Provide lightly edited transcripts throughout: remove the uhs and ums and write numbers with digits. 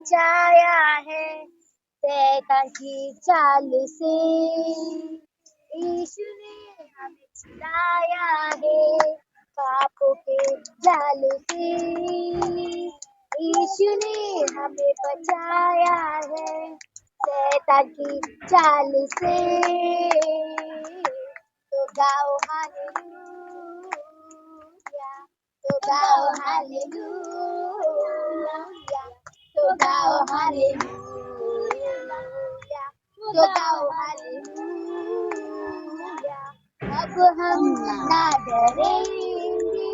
बचाया है शैतान की चाल से। यीशु ने हमें छुड़ाया है पापों के जाल से। यीशु ने हमें बचाया है शैतान की चाल से। तो गाओ हालेलुया, तो गाओ हालेलुया, तो गाओ हालेलुया, तो गाओ हालेलुया। अब हम ना डरेंगे,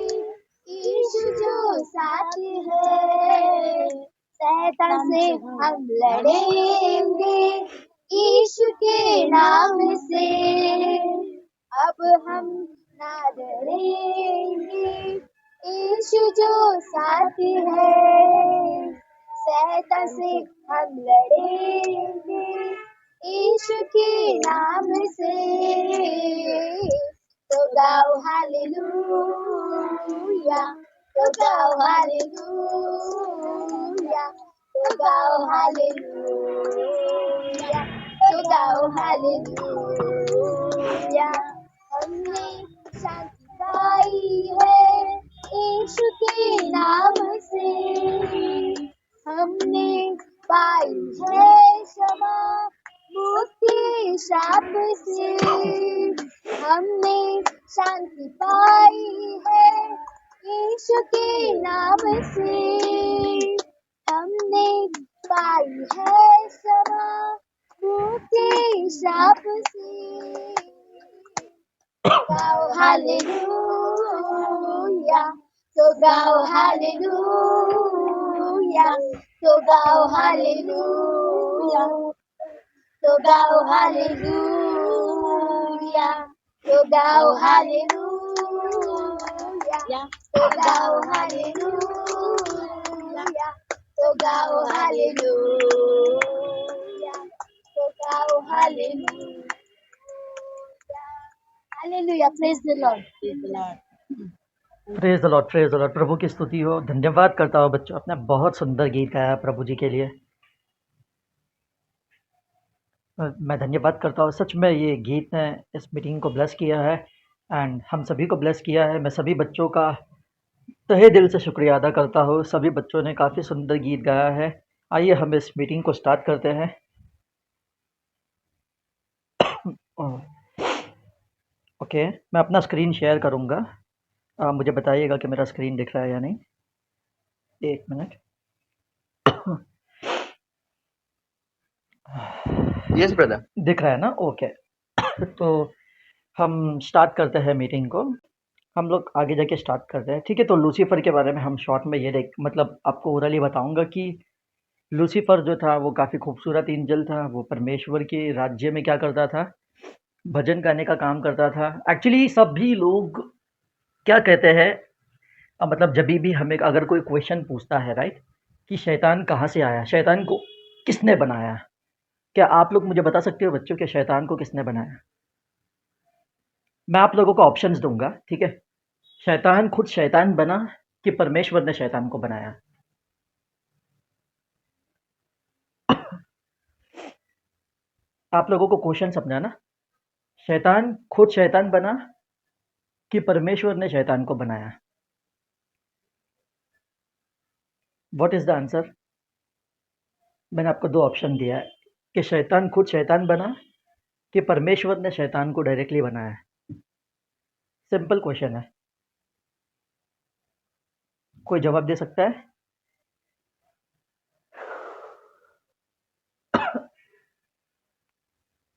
यीशु जो साथ है। शैतान से हम लड़ेंगे यीशु के नाम से। अब हम ना डरेंगे, यीशु जो साथ है। शैतान से हम लड़ेंगे यीशु के नाम से। तो गाओ हालेलुया, तो गाओ हालेलुया, तो गाओ हालेलुया, तो गाओ हालेलुया। हमने शांति पाई है यीशु के नाम से। हमने पाई है क्षमा मुक्ति शाप से। हमने शांति पाई है यीशु के नाम से। हमने पाई है क्षमा मुक्ति शाप से। गाओ हालेलुया, तो गाओ हालेलुया, तो गाओ हालेलुया, तो गाओ हालेलुया, तो गाओ हालेलुया, तो गाओ हालेलुया, तो गाओ हालेलुया, तो गाओ hallelujah. Hallelujah, praise the Lord, praise the Lord. Praise the Lord, praise the Lord. प्रभु की स्तुति हो। धन्यवाद करता हूँ बच्चों, आपने बहुत सुंदर गीत गाया प्रभु जी के लिए। मैं धन्यवाद करता हूँ, सच में ये गीत ने इस मीटिंग को ब्लेस किया है एंड हम सभी को ब्लेस किया है। मैं सभी बच्चों का तहे दिल से शुक्रिया अदा करता हूँ। सभी बच्चों ने काफ़ी सुंदर गीत गाया है। आइए हम इस मीटिंग को स्टार्ट करते हैं। ओके, मैं अपना स्क्रीन शेयर करूँगा। मुझे बताइएगा कि मेरा स्क्रीन दिख रहा है या नहीं। एक मिनट। यस ब्रदर, दिख रहा है ना? ओके। तो हम स्टार्ट करते हैं मीटिंग को। हम लोग आगे जाके स्टार्ट करते हैं, ठीक है? तो लूसीफर के बारे में हम शॉर्ट में ये मतलब आपको ओरली बताऊंगा कि लूसीफर जो था वो काफ़ी खूबसूरत एंजल था। वो परमेश्वर के राज्य में क्या करता था, भजन गाने का काम करता था। एक्चुअली सभी लोग क्या कहते हैं, मतलब जब भी हमें अगर कोई क्वेश्चन पूछता है, राइट, कि शैतान कहाँ से आया, शैतान को किसने बनाया, क्या आप लोग मुझे बता सकते हो बच्चों कि शैतान को किसने बनाया? मैं आप लोगों को ऑप्शंस दूंगा, ठीक है? शैतान खुद शैतान बना कि परमेश्वर ने शैतान को बनाया? आप लोगों को क्वेश्चन समझाना, शैतान खुद शैतान बना कि परमेश्वर ने शैतान को बनाया? What is the answer? मैंने आपको दो ऑप्शन दिया है कि शैतान खुद शैतान बना कि परमेश्वर ने शैतान को डायरेक्टली बनाया। सिंपल क्वेश्चन है, कोई जवाब दे सकता है?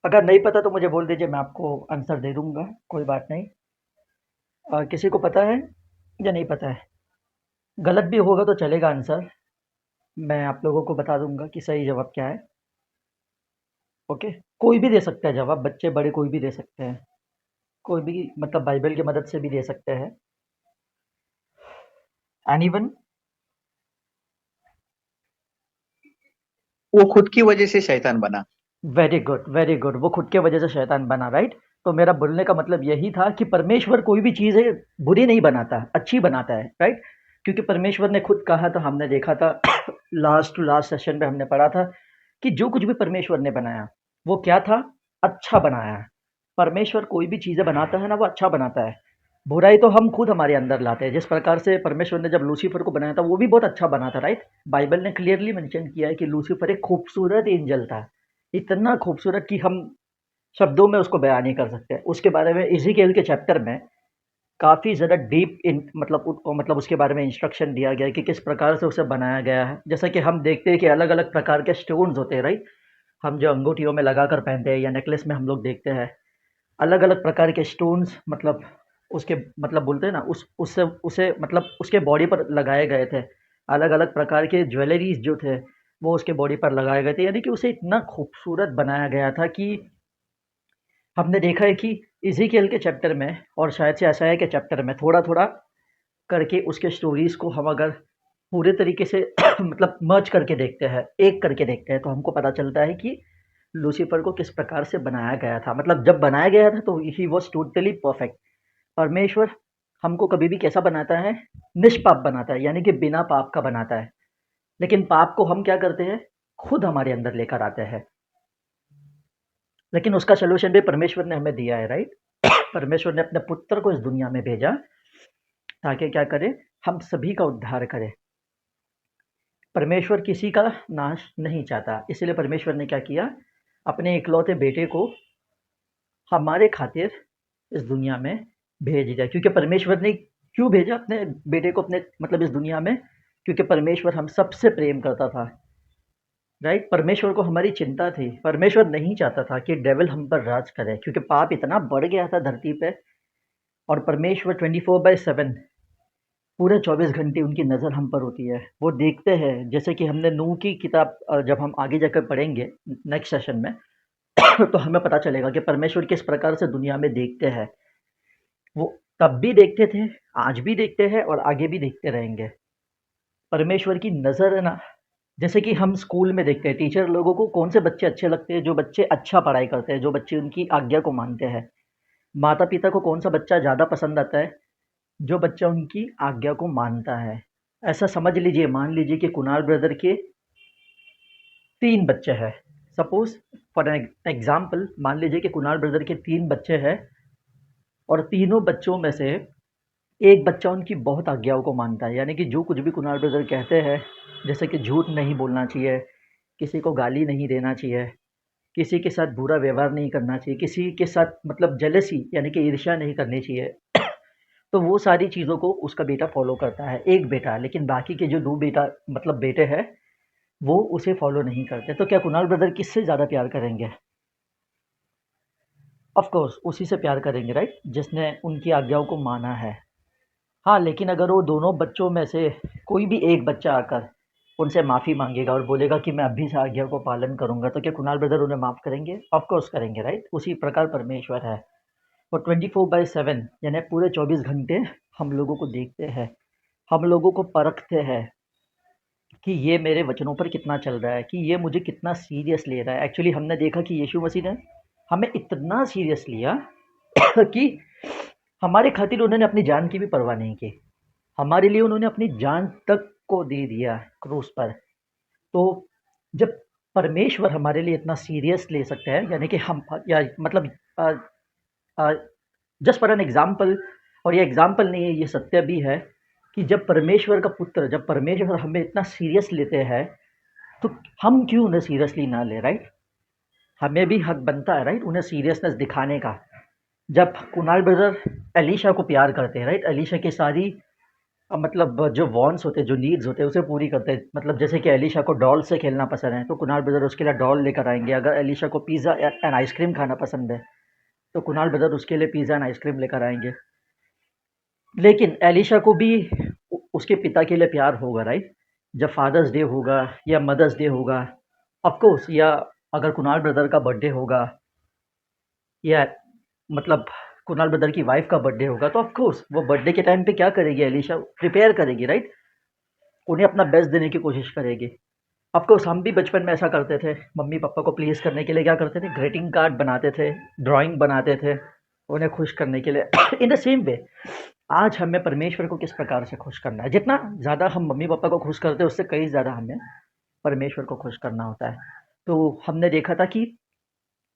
अगर नहीं पता तो मुझे बोल दीजिए, मैं आपको आंसर दे दूंगा, कोई बात नहीं। किसी को पता है या नहीं पता है? गलत भी होगा तो चलेगा आंसर, मैं आप लोगों को बता दूंगा कि सही जवाब क्या है। ओके, कोई भी दे सकता है जवाब, बच्चे बड़े कोई भी दे सकते हैं, कोई भी, मतलब बाइबल की मदद से भी दे सकते हैं। एनीवन? वो खुद की वजह से शैतान बना। Very good, very good. वो खुद के वजह से शैतान बना, राइट? तो मेरा बोलने का मतलब यही था कि परमेश्वर कोई भी चीज़ है बुरी नहीं बनाता, अच्छी बनाता है, राइट? क्योंकि परमेश्वर ने खुद कहा था, हमने देखा था लास्ट टू लास्ट सेशन में हमने पढ़ा था कि जो कुछ भी परमेश्वर ने बनाया वो क्या था, अच्छा बनाया है। परमेश्वर कोई भी चीज़ें बनाता है ना, वो अच्छा बनाता है। बुराई तो हम खुद हमारे अंदर लाते हैं। जिस प्रकार से परमेश्वर ने जब लूसीफर को बनाया था वो भी बहुत अच्छा बना था, राइट। बाइबल ने क्लियरली मेंशन किया है कि लूसीफर एक खूबसूरत एंजल था, इतना खूबसूरत कि हम शब्दों में उसको बयान नहीं कर सकते। उसके बारे में इज़ीकिएल के चैप्टर में काफ़ी ज़्यादा डीप इन मतलब उसके बारे में इंस्ट्रक्शन दिया गया है कि किस प्रकार से उसे बनाया गया है। जैसा कि हम देखते हैं कि अलग अलग प्रकार के स्टोन्स होते हैं, राइट। हम जो अंगूठियों में लगा कर पहनते हैं या नेकलेस में हम लोग देखते हैं अलग अलग प्रकार के स्टोन्स, मतलब उसके मतलब बोलते हैं ना उससे उसे मतलब उसके बॉडी पर लगाए गए थे। अलग अलग प्रकार के ज्वेलरीज जो थे वो उसके बॉडी पर लगाए गए थे, यानी कि उसे इतना खूबसूरत बनाया गया था कि हमने देखा है कि इज़ीकिएल के चैप्टर में और शायद से यशायाह के चैप्टर में थोड़ा-थोड़ा करके उसके स्टोरीज़ को हम अगर पूरे तरीके से मतलब मर्ज करके देखते हैं, एक करके देखते हैं, तो हमको पता चलता है कि लूसीफर को किस प्रकार से बनाया गया था। मतलब जब बनाया गया था तो ही वाज़ टोटली परफेक्ट। परमेश्वर हमको कभी भी कैसा बनाता है? निष्पाप बनाता है, यानी कि बिना पाप का बनाता है। लेकिन पाप को हम क्या करते हैं? खुद हमारे अंदर लेकर आते हैं। लेकिन उसका सॉल्यूशन भी परमेश्वर ने हमें दिया है, राइट। परमेश्वर ने अपने पुत्र को इस दुनिया में भेजा ताकि क्या करे, हम सभी का उद्धार करे। परमेश्वर किसी का नाश नहीं चाहता, इसलिए परमेश्वर ने क्या किया, अपने इकलौते बेटे को हमारे खातिर इस दुनिया में भेज दिया। क्योंकि परमेश्वर ने क्यों भेजा अपने बेटे को अपने मतलब इस दुनिया में? क्योंकि परमेश्वर हम सबसे प्रेम करता था, राइट। परमेश्वर को हमारी चिंता थी। परमेश्वर नहीं चाहता था कि डेविल हम पर राज करे, क्योंकि पाप इतना बढ़ गया था धरती पे। और परमेश्वर 24/7 पूरे 24 घंटे उनकी नज़र हम पर होती है। वो देखते हैं, जैसे कि हमने नूह की किताब जब हम आगे जाकर पढ़ेंगे नेक्स्ट सेशन में तो हमें पता चलेगा कि परमेश्वर किस प्रकार से दुनिया में देखते हैं। वो तब भी देखते थे, आज भी देखते हैं और आगे भी देखते रहेंगे। परमेश्वर की नज़र है ना, जैसे कि हम स्कूल में देखते हैं टीचर लोगों को कौन से बच्चे अच्छे लगते हैं, जो बच्चे अच्छा पढ़ाई करते हैं, जो बच्चे उनकी आज्ञा को मानते हैं। माता पिता को कौन सा बच्चा ज़्यादा पसंद आता है? जो बच्चा उनकी आज्ञा को मानता है। ऐसा समझ लीजिए, मान लीजिए कि कुणाल ब्रदर के 3 बच्चे हैं। सपोज़ फॉर एन एग्ज़ाम्पल मान लीजिए कि कुणाल ब्रदर के 3 बच्चे हैं और तीनों बच्चों में से एक बच्चा उनकी बहुत आज्ञाओं को मानता है, यानी कि जो कुछ भी कुणाल ब्रदर कहते हैं, जैसे कि झूठ नहीं बोलना चाहिए, किसी को गाली नहीं देना चाहिए, किसी के साथ बुरा व्यवहार नहीं करना चाहिए, किसी के साथ मतलब जेलसी यानी कि ईर्ष्या नहीं करनी चाहिए। तो वो सारी चीज़ों को उसका बेटा फ़ॉलो करता है, एक बेटा। लेकिन बाकी के जो 2 बेटा मतलब बेटे हैं, वो उसे फ़ॉलो नहीं करते। तो क्या कुणाल ब्रदर किससे ज़्यादा प्यार करेंगे? ऑफ़ कोर्स उसी से प्यार करेंगे, राइट, जिसने उनकी आज्ञाओं को माना है। हाँ, लेकिन अगर वो दोनों बच्चों में से कोई भी एक बच्चा आकर उनसे माफ़ी माँगेगा और बोलेगा कि मैं अभी से आज्ञा को पालन करूँगा, तो क्या कुणाल ब्रदर उन्हें माफ़ करेंगे? ऑफ़ कोर्स करेंगे, राइट। उसी प्रकार परमेश्वर है। वो 24/7 यानी पूरे 24 घंटे हम लोगों को देखते हैं, हम लोगों को परखते हैं कि ये मेरे वचनों पर कितना चल रहा है, कि ये मुझे कितना सीरियस ले रहा है। एक्चुअली हमने देखा कि यीशु मसीह ने हमें इतना सीरियस लिया कि हमारे खातिर उन्होंने अपनी जान की भी परवाह नहीं की। हमारे लिए उन्होंने अपनी जान तक को दे दिया क्रूस पर। तो जब परमेश्वर हमारे लिए इतना सीरियस ले सकते हैं, यानी कि हम या मतलब जस्ट फॉर एन एग्जाम्पल, और ये एग्जाम्पल नहीं है, ये सत्य भी है कि जब परमेश्वर का पुत्र, जब परमेश्वर हमें इतना सीरियस लेते हैं, तो हम क्यों उन्हें सीरियसली ना ले, राइट। हमें भी हक बनता है, राइट, उन्हें सीरियसनेस दिखाने का। जब कुणाल ब्रदर एलिशा को प्यार करते हैं, राइट, एलिशा की सारी मतलब जो वॉन्ट्स होते हैं, जो नीड्स होते हैं, उसे पूरी करते हैं। मतलब जैसे कि एलिशा को डॉल से खेलना पसंद है, तो कुणाल ब्रदर उसके लिए डॉल लेकर आएंगे। अगर एलिशा को पिज़्ज़ा एंड आइसक्रीम खाना पसंद है, तो कुणाल ब्रदर उसके लिए पिज़्ज़ा एंड आइसक्रीम लेकर आएंगे। लेकिन एलिशा को भी उसके पिता के लिए प्यार होगा, राइट। जब फादर्स डे होगा या मदर्स डे होगा, ऑफ कोर्स, या अगर कुणाल ब्रदर का बर्थडे होगा या मतलब कुणाल ब्रदर की वाइफ का बर्थडे होगा, तो ऑफ कोर्स वो बर्थडे के टाइम पे क्या करेगी, एलिशा प्रिपेयर करेगी, राइट। उन्हें अपना बेस्ट देने की कोशिश करेगी। ऑफ कोर्स हम भी बचपन में ऐसा करते थे, मम्मी पापा को प्लीज़ करने के लिए क्या करते थे, ग्रीटिंग कार्ड बनाते थे, ड्राइंग बनाते थे उन्हें खुश करने के लिए। इन द सेम वे आज हमें परमेश्वर को किस प्रकार से खुश करना है। जितना ज़्यादा हम मम्मी पापा को खुश करते हैं, उससे कई ज़्यादा हमें परमेश्वर को खुश करना होता है। तो हमने देखा था कि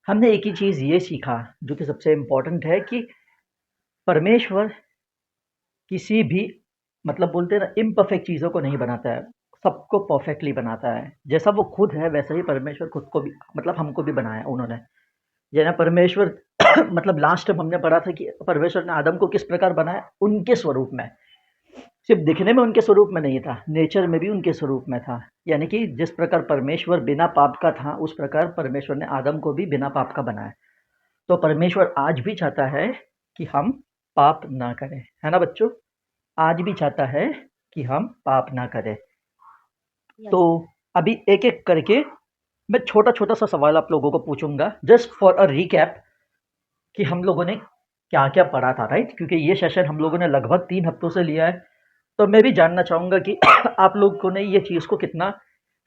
हमने एक ही चीज़ ये सीखा जो कि सबसे इम्पोर्टेंट है कि परमेश्वर किसी भी मतलब बोलते हैं ना इम्परफेक्ट चीज़ों को नहीं बनाता है, सबको परफेक्टली बनाता है। जैसा वो खुद है वैसा ही परमेश्वर खुद को भी मतलब हमको भी बनाया उन्होंने। ये ना परमेश्वर मतलब लास्ट टाइम हमने पढ़ा था कि परमेश्वर ने आदम को किस प्रकार बनाया, उनके स्वरूप में। सिर्फ दिखने में उनके स्वरूप में नहीं था, नेचर में भी उनके स्वरूप में था। यानी कि जिस प्रकार परमेश्वर बिना पाप का था, उस प्रकार परमेश्वर ने आदम को भी बिना पाप का बनाया। तो परमेश्वर आज भी चाहता है कि हम पाप ना करें, है ना बच्चों? आज भी चाहता है कि हम पाप ना करें। तो अभी एक एक करके मैं छोटा छोटा सा सवाल आप लोगों को पूछूंगा, जस्ट फॉर अ रिकैप कि हम लोगों ने क्या क्या पढ़ा था, राइट? क्योंकि ये सेशन हम लोगों ने लगभग 3 हफ्तों से लिया है, तो मैं भी जानना चाहूँगा कि आप लोगों ने ये चीज़ को कितना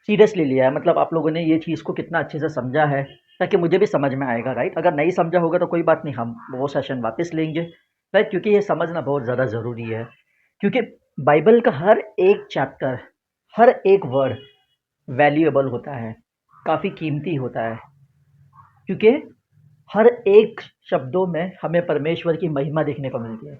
सीरियसली लिया है, मतलब आप लोगों ने ये चीज़ को कितना अच्छे से समझा है, ताकि मुझे भी समझ में आएगा, राइट? अगर नहीं समझा होगा तो कोई बात नहीं, हम वो सेशन वापस लेंगे, राइट? क्योंकि ये समझना बहुत ज़्यादा ज़रूरी है, क्योंकि बाइबल का हर एक चैप्टर, हर एक वर्ड वैल्यूएबल होता है, काफ़ी कीमती होता है, क्योंकि हर एक शब्दों में हमें परमेश्वर की महिमा देखने को मिलती है।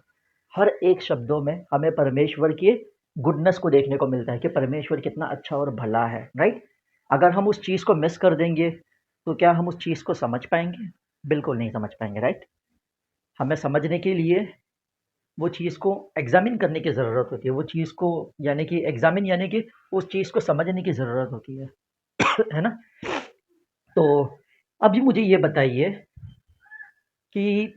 हर एक शब्दों में हमें परमेश्वर के गुडनेस को देखने को मिलता है कि परमेश्वर कितना अच्छा और भला है, राइट? अगर हम उस चीज़ को मिस कर देंगे तो क्या हम उस चीज़ को समझ पाएंगे? बिल्कुल नहीं समझ पाएंगे, राइट? हमें समझने के लिए वो चीज़ को एग्जामिन करने की ज़रूरत होती है, वो चीज़ को यानी कि एग्जामिन यानी कि उस चीज़ को समझने की ज़रूरत होती है है ना? तो अभी मुझे ये बताइए कि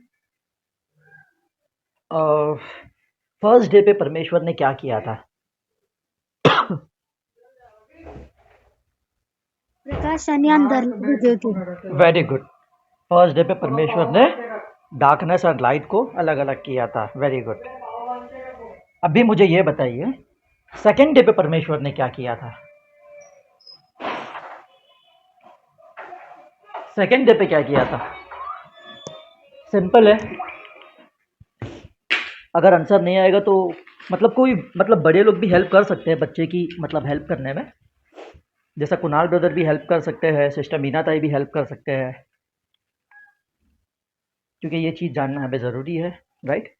फर्स्ट डे पे परमेश्वर ने क्या किया था? प्रकाश आणि अंधार थे। Very good. फर्स्ट डे पे परमेश्वर ने डार्कनेस और लाइट को अलग अलग किया था। Very good. अभी मुझे ये बताइए सेकेंड डे पे परमेश्वर ने क्या किया था? सेकेंड डे पे क्या किया था? सिंपल है, अगर आंसर नहीं आएगा तो मतलब कोई मतलब बड़े लोग भी हेल्प कर सकते हैं बच्चे की मतलब हेल्प करने में, जैसा कुणाल ब्रदर भी हेल्प कर सकते हैं, सिस्टर मीना ताई भी हेल्प कर सकते हैं, क्योंकि ये चीज़ जानना हमें ज़रूरी है, राइट?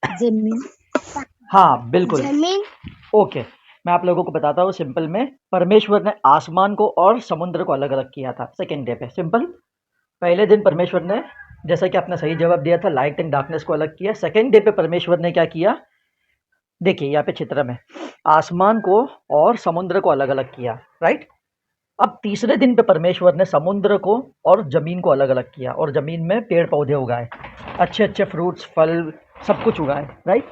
जमीन हाँ बिल्कुल। जमीन ओके, मैं आप लोगों को बताता हूँ सिंपल में। परमेश्वर ने आसमान को और समुद्र को अलग अलग किया था सेकेंड डे पे। सिंपल, पहले दिन परमेश्वर ने, जैसा कि आपने सही जवाब दिया था, लाइट एंड डार्कनेस को अलग किया। सेकेंड डे पे परमेश्वर ने क्या किया? देखिए यहाँ पे चित्र में आसमान को और समुद्र को अलग अलग किया, राइट? अब तीसरे दिन पे परमेश्वर ने समुद्र को और ज़मीन को अलग अलग किया, और ज़मीन में पेड़ पौधे उगाए, अच्छे अच्छे फ्रूट्स फल सब कुछ उगाए, राइट?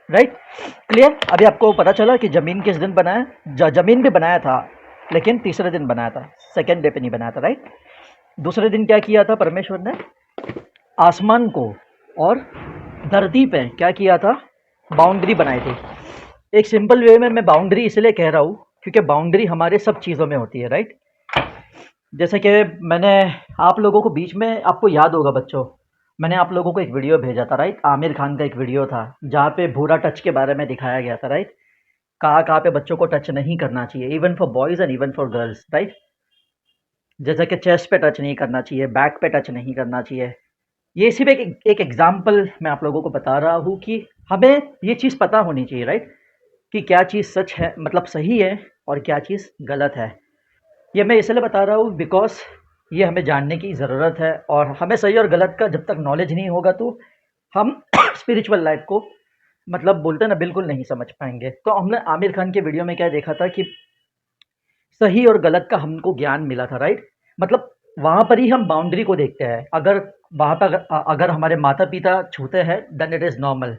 Right, clear? अभी आपको पता चला कि ज़मीन किस दिन बनाया? ज़मीन भी बनाया था लेकिन तीसरे दिन बनाया था, सेकेंड डे पे नहीं बनाया था, राइट? दूसरे दिन क्या किया था परमेश्वर ने? आसमान को और धरती पे क्या किया था? बाउंड्री बनाई थी। एक सिंपल वे में मैं बाउंड्री इसलिए कह रहा हूँ क्योंकि बाउंड्री हमारे सब चीज़ों में होती है, राइट? जैसे कि मैंने आप लोगों को बीच में, आपको याद होगा बच्चों, मैंने आप लोगों को एक वीडियो भेजा था, राइट? आमिर खान का एक वीडियो था जहाँ पे भूरा टच के बारे में दिखाया गया था, राइट? कहाँ पे बच्चों को टच नहीं करना चाहिए, even for boys and even for girls, right? जैसे कि चेस्ट पे टच नहीं करना चाहिए, बैक पे टच नहीं करना चाहिए। ये सिर्फ एक एग्जाम्पल मैं आप लोगों को बता रहा हूँ कि हमें ये चीज़ पता होनी चाहिए, राइट? कि क्या चीज़ सच है मतलब सही है और क्या चीज़ गलत है। ये मैं इसलिए बता रहा हूँ बिकॉज ये हमें जानने की ज़रूरत है, और हमें सही और गलत का जब तक नॉलेज नहीं होगा तो हम स्पिरिचुअल लाइफ को मतलब बोलते हैं ना बिल्कुल नहीं समझ पाएंगे। तो हमने आमिर खान के वीडियो में क्या देखा था कि सही और गलत का हमको ज्ञान मिला था, राइट? मतलब वहाँ पर ही हम बाउंड्री को देखते हैं। अगर वहाँ पर अगर हमारे माता पिता छूते हैं then it is normal,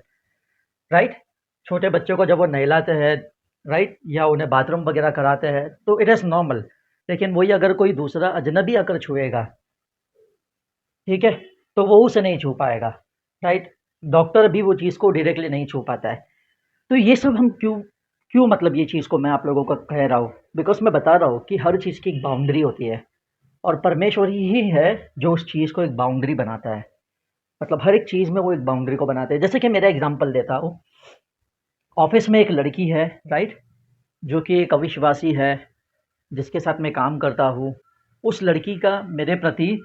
right? छोटे बच्चों को जब वो नहलाते हैं, राइट, या उन्हें बाथरूम वगैरह कराते हैं तो इट इज़ नॉर्मल। लेकिन वही अगर कोई दूसरा अजनबी आकर छुएगा, ठीक है, तो वो उसे नहीं छू पाएगा, राइट? डॉक्टर भी वो चीज़ को डायरेक्टली नहीं छू पाता है। तो ये सब हम क्यों क्यों मतलब ये चीज़ को मैं आप लोगों को कह रहा हूँ, बिकॉज मैं बता रहा हूँ कि हर चीज़ की एक बाउंड्री होती है, और परमेश्वर ही है जो उस चीज़ को एक बाउंड्री बनाता है। मतलब हर एक चीज़ में वो एक बाउंड्री को बनाते हैं। जैसे कि मेरा एग्जांपल देता हूँ, ऑफिस में एक लड़की है, राइट, जो कि एक अविश्वासी है, जिसके साथ मैं काम करता हूँ, उस लड़की का मेरे प्रति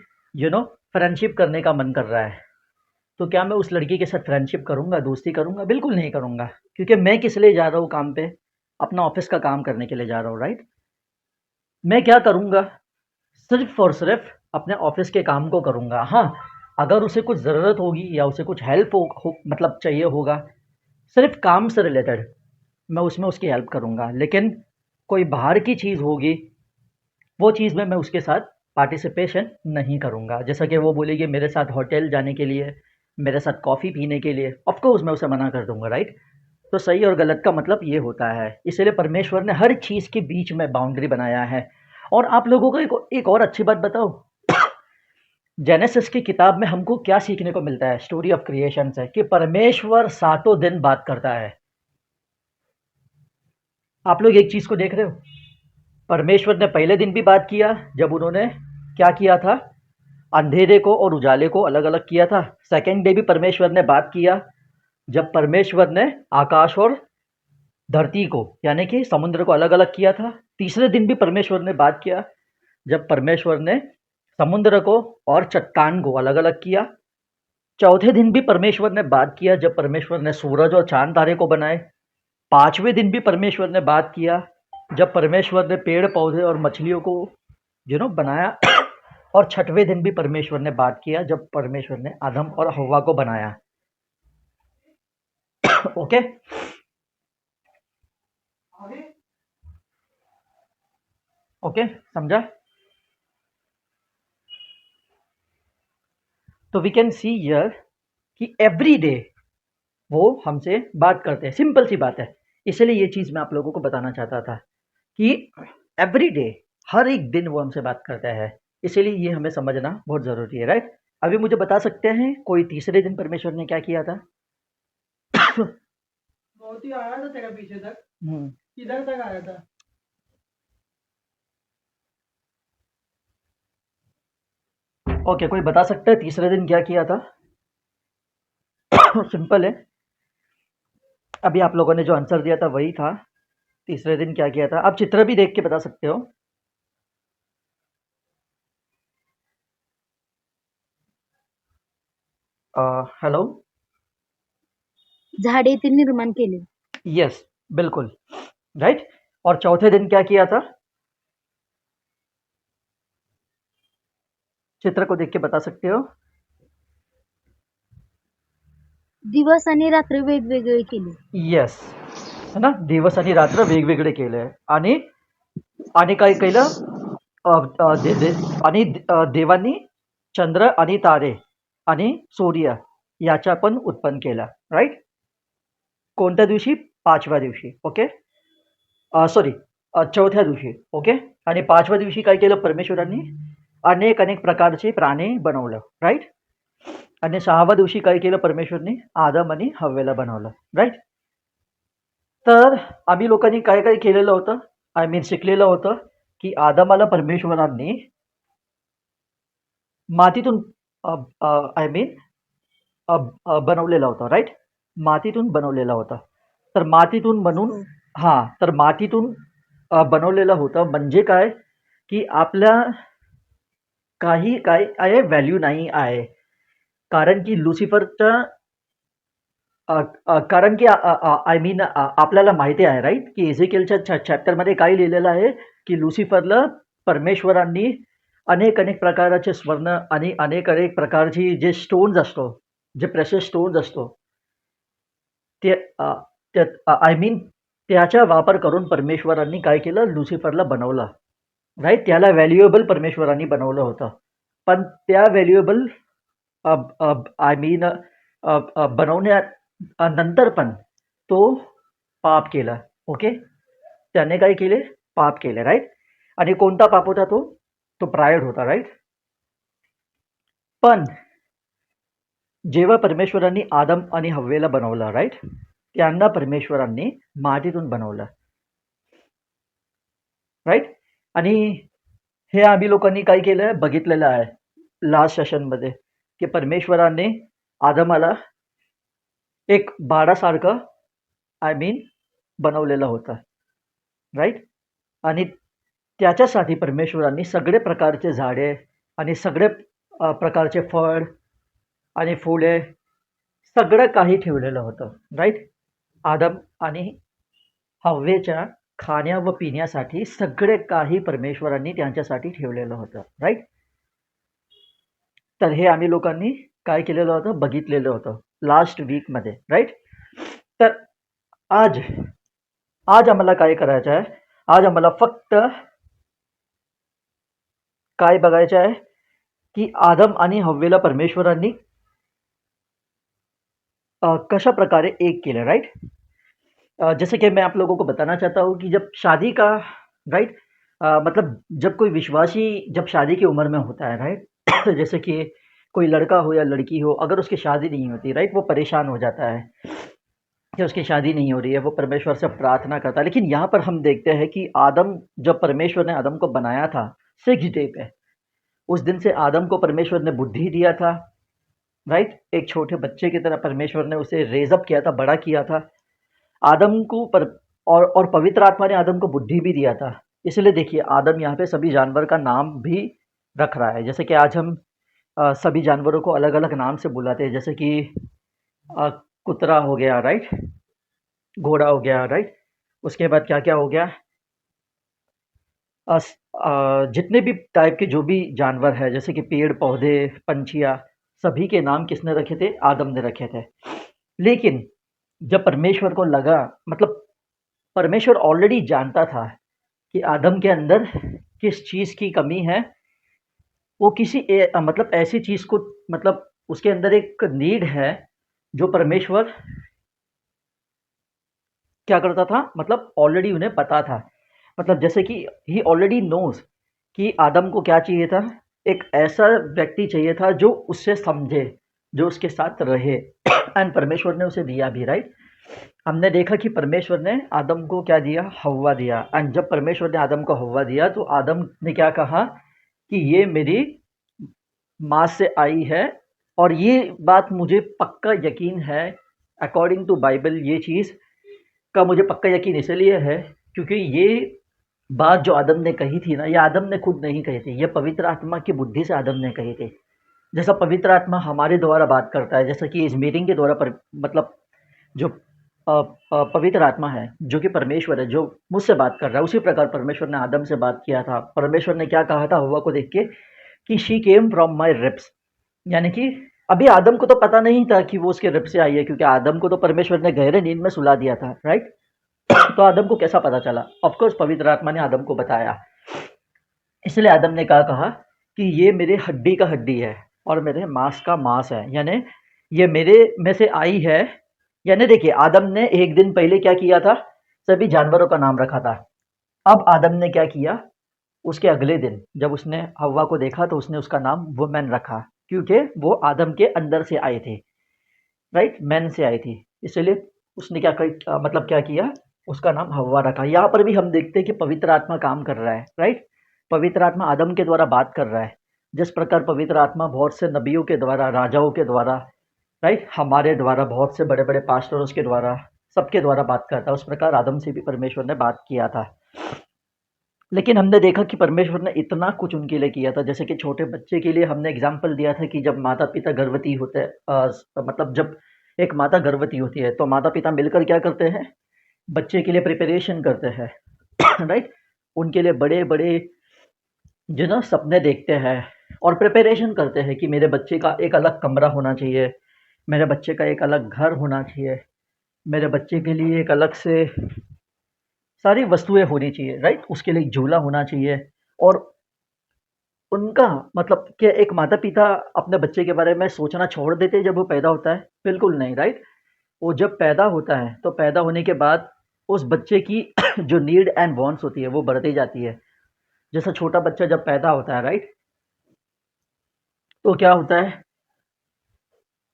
फ्रेंडशिप करने का मन कर रहा है। तो क्या मैं उस लड़की के साथ फ्रेंडशिप करूँगा, दोस्ती करूँगा? बिल्कुल नहीं करूँगा, क्योंकि मैं किस लिए जा रहा हूँ काम पे? अपना ऑफिस का काम करने के लिए जा रहा हूँ, राइट? मैं क्या करूँगा? सिर्फ और सिर्फ अपने ऑफिस के काम को करूँगा। हाँ, अगर उसे कुछ ज़रूरत होगी या उसे कुछ हेल्प मतलब चाहिए होगा, सिर्फ काम से रिलेटेड, मैं उसमें उसकी हेल्प करूँगा। लेकिन कोई बाहर की चीज़ होगी, वो चीज़ में मैं उसके साथ पार्टिसिपेशन नहीं करूँगा। जैसा कि वो बोलेगी मेरे साथ होटल जाने के लिए, मेरे साथ कॉफ़ी पीने के लिए, ऑफ़ कोर्स मैं उसे मना कर दूँगा, राइट? तो सही और गलत का मतलब ये होता है। इसीलिए परमेश्वर ने हर चीज़ के बीच में बाउंड्री बनाया है। और आप लोगों को एक और अच्छी बात बताऊँ? जेनेसिस की किताब में हमको क्या सीखने को मिलता है स्टोरी ऑफ क्रिएशन से? कि परमेश्वर सातों दिन बात करता है। आप लोग एक चीज़ को देख रहे हो? परमेश्वर ने पहले दिन भी बात किया, जब उन्होंने क्या किया था? अंधेरे को और उजाले को अलग अलग किया था। सेकेंड डे भी परमेश्वर ने बात किया, जब परमेश्वर ने आकाश और धरती को यानी कि समुद्र को अलग अलग किया था। तीसरे दिन भी परमेश्वर ने बात किया, जब परमेश्वर ने समुद्र को और चट्टान को अलग अलग किया। चौथे दिन भी परमेश्वर ने बात किया, जब परमेश्वर ने सूरज और चांद तारे को बनाए। पांचवें दिन भी परमेश्वर ने बात किया, जब परमेश्वर ने पेड़ पौधे और मछलियों को बनाया। और छठवें दिन भी परमेश्वर ने बात किया, जब परमेश्वर ने आदम और हव्वा को बनाया। ओके, ओके, समझा? तो वी कैन सी हियर कि एवरी डे वो हमसे बात करते हैं। सिंपल सी बात है। इसलिए ये चीज़ मैं आप लोगों को बताना चाहता था कि एवरी डे, हर एक दिन वो हमसे बात करता है। इसीलिए ये हमें समझना बहुत ज़रूरी है, राइट? अभी मुझे बता सकते हैं कोई तीसरे दिन परमेश्वर ने क्या किया था? बहुत ही आया था तेरा पीछे तक, हम्म, किधर तक आया था? ओके, कोई बता सकता है तीसरे दिन क्या किया था? सिंपल है। अभी आप लोगों ने जो आंसर दिया था वही था। तीसरे दिन क्या किया था? आप चित्र भी देख के बता सकते हो। हेलो। झाडे ते निर्माण केले. यस, बिल्कुल, राइट। और चौथे दिन क्या किया था? चित्र को देख के बता सकते हो। दिवस आणि रात्र वेगवेगळे केले. येस, है ना? दिवस आणि रात्र वेगवेगळे केले. आणि आणि काय केलं? देवांनी चंद्र आणि तारे आणि सूर्य याच्या पण उत्पन्न केला, राईट? कोणत्या दिवशी? पाचव्या दिवशी. ओके, सॉरी, चौथ्या दिवशी. ओके. आणि पाचव्या दिवशी काय केलं परमेश्वरांनी? अनेक अनेक प्रकारचे प्राणी बनवलं, राईट? आणि सहाव्या दिवशी काय केलं परमेश्वरनी? आदम आणि हव्वेला बनवलं, राईट? तर आम्ही लोकांनी काय काय केलेलं होतं? आय मीन शिकलेलं होतं की आदमाला परमेश्वरांनी मातीतून आय मीन बनवलेलं होतं, राईट? मातीतून बनवलेलं होतं. तर मातीतून बनवून हो. हां, तर मातीतून बनवलेलं होतं म्हणजे काय? की आपल्या काही काय आहे व्हॅल्यू नाही आहे. कारण की लुसिफरच्या कारण की आय मीन आपल्याला माहिती आहे, राईट? की एझेकिएलच्या चॅप्टरमध्ये काय लिहिलेलं आहे? की लुसिफरला परमेश्वरांनी अनेक अनेक प्रकारचे स्वर्ण आणि अनेक अनेक प्रकारची जे स्टोन्स असतो, जे प्रेशियस स्टोन्स असतो, ते आय मीन त्याचा वापर करून परमेश्वरांनी काय केलं? लुसिफरला बनवलं, राईट? त्याला व्हॅल्युएबल परमेश्वरांनी बनवलं होतं. पण त्या व्हॅल्युएबल आय मीन बनवण्यानंतर पण तो पाप केला. ओके, त्याने काय केले? पाप केले, राईट? आणि कोणता पाप होता तो? तो प्रायड होता, राईट? पण जेव्हा परमेश्वरांनी आदम आणि हव्वेला बनवलं, राईट? त्यांना परमेश्वरांनी मातीतून बनवलं, राईट? आणि हे आम्ही लोकांनी काय केलं? बघितलेलं आहे लास्ट सेशनमध्ये की परमेश्वराने आदमाला एक बाळासारखं आय मीन बनवलेलं होतं. राईट. आणि त्याच्यासाठी परमेश्वरांनी सगळे प्रकारचे झाडे आणि सगळे प्रकारचे फळ आणि फुले सगळं काही ठेवलेलं होतं, राईट. आदम आणि हव्वेच्या खाण्या व पिण्यासाठी सगळे काही परमेश्वरांनी त्यांच्यासाठी ठेवलेलं होतं, राईट. तर हे आम्ही लोकांनी काय केलेलं होतं, बघितलेलं होतं लास्ट वीकमध्ये, राईट. तर आज आज आम्हाला काय करायचं आहे, आज आम्हाला फक्त काय बघायचं आहे की आदम आणि हव्वेला परमेश्वरांनी कशा प्रकारे एक केलं, राइट. जैसे कि मैं आप लोगों को बताना चाहता हूँ कि जब शादी का, राइट, मतलब जब कोई विश्वासी जब शादी की उम्र में होता है, राइट, जैसे कि कोई लड़का हो या लड़की हो, अगर उसकी शादी नहीं होती, राइट, वो परेशान हो जाता है कि उसकी शादी नहीं हो रही है, वो परमेश्वर से प्रार्थना करता है. लेकिन यहाँ पर हम देखते हैं कि आदम, जब परमेश्वर ने आदम को बनाया था 6 डे पे, उस दिन से आदम को परमेश्वर ने बुद्धि दिया था, राइट. एक छोटे बच्चे की तरह परमेश्वर ने उसे रेज अप किया था, बड़ा किया था. आदम को और पवित्र आत्मा ने आदम को बुद्धि भी दिया था. इसलिए देखिए आदम यहाँ पे सभी जानवर का नाम भी रख रहा है. जैसे कि आज हम सभी जानवरों को अलग अलग नाम से बुलाते हैं, जैसे कि कुतरा हो गया, राइट, घोड़ा हो गया, राइट. उसके बाद क्या क्या हो गया, जितने भी टाइप के जो भी जानवर है, जैसे कि पेड़ पौधे, पंछियाँ, सभी के नाम किसने रखे थे, आदम ने रखे थे. लेकिन जब परमेश्वर को लगा, मतलब परमेश्वर ऑलरेडी जानता था कि आदम के अंदर किस चीज़ की कमी है. वो मतलब ऐसी चीज़ को, मतलब उसके अंदर एक नीड है जो परमेश्वर क्या करता था, मतलब ऑलरेडी उन्हें पता था. मतलब जैसे कि ही ऑलरेडी नोज कि आदम को क्या चाहिए था, एक ऐसा व्यक्ति चाहिए था जो उससे समझे, जो उसके साथ रहे. एंड परमेश्वर ने उसे दिया भी, राइट. हमने देखा कि परमेश्वर ने आदम को क्या दिया, हव्वा दिया. एंड जब परमेश्वर ने आदम को हव्वा दिया तो आदम ने क्या कहा कि ये मेरी माँ से आई है. और ये बात मुझे पक्का यकीन है, अकॉर्डिंग टू बाइबल, ये चीज़ का मुझे पक्का यकीन इसलिए है क्योंकि ये बात जो आदम ने कही थी ना, ये आदम ने खुद नहीं कही थी, ये पवित्र आत्मा की बुद्धि से आदम ने कही थी. जैसा पवित्र आत्मा हमारे द्वारा बात करता है, जैसा कि इस मीटिंग के द्वारा मतलब जो पवित्र आत्मा है, जो कि परमेश्वर है, जो मुझसे बात कर रहा है, उसी प्रकार परमेश्वर ने आदम से बात किया था. परमेश्वर ने क्या कहा था हव्वा को देख के कि she came from my ribs. यानी कि अभी आदम को तो पता नहीं था कि वो उसके रिप से आई है, क्योंकि आदम को तो परमेश्वर ने गहरे नींद में सुला दिया था, राइट. तो आदम को कैसा पता चला, ऑफकोर्स पवित्र आत्मा ने आदम को बताया. इसलिए आदम ने कहा कि ये मेरे हड्डी का हड्डी है और मेरे मांस का मांस है, यानी ये मेरे में से आई है. यानी देखिए आदम ने एक दिन पहले क्या किया था, सभी जानवरों का नाम रखा था. अब आदम ने क्या किया, उसके अगले दिन जब उसने हव्वा को देखा तो उसने उसका नाम वुमेन रखा, क्योंकि वो आदम के अंदर से आए थे, राइट, मैन से आई थी. इसलिए उसने मतलब क्या किया, उसका नाम हव्वा रखा. यहाँ पर भी हम देखते हैं कि पवित्र आत्मा काम कर रहा है, राइट. पवित्र आत्मा आदम के द्वारा बात कर रहा है. जिस प्रकार पवित्र आत्मा बहुत से नबियों के द्वारा, राजाओं के द्वारा, राइट, हमारे द्वारा, बहुत से बड़े बड़े पास्टर्स के द्वारा, सबके द्वारा बात करता है, उस प्रकार आदम से भी परमेश्वर ने बात किया था. लेकिन हमने देखा कि परमेश्वर ने इतना कुछ उनके लिए किया था. जैसे कि छोटे बच्चे के लिए हमने एग्जाम्पल दिया था कि जब माता पिता गर्भवती होते हैं, मतलब जब एक माता गर्भवती होती है तो माता पिता मिलकर क्या करते हैं, बच्चे के लिए प्रिपरेशन करते हैं, राइट. उनके लिए बड़े बड़े जो ना सपने देखते हैं और प्रिपरेशन करते हैं कि मेरे बच्चे का एक अलग कमरा होना चाहिए, मेरे बच्चे का एक अलग घर होना चाहिए, मेरे बच्चे के लिए एक अलग से सारी वस्तुएं होनी चाहिए, राइट. उसके लिए एक झूला होना चाहिए. और उनका मतलब कि एक माता पिता अपने बच्चे के बारे में सोचना छोड़ देते हैं जब वो पैदा होता है, बिल्कुल नहीं, राइट. वो जब पैदा होता है तो पैदा होने के बाद उस बच्चे की जो नीड एंड वांट्स होती है वो बढ़ती जाती है. जैसा छोटा बच्चा जब पैदा होता है, राइट, तो क्या होता है,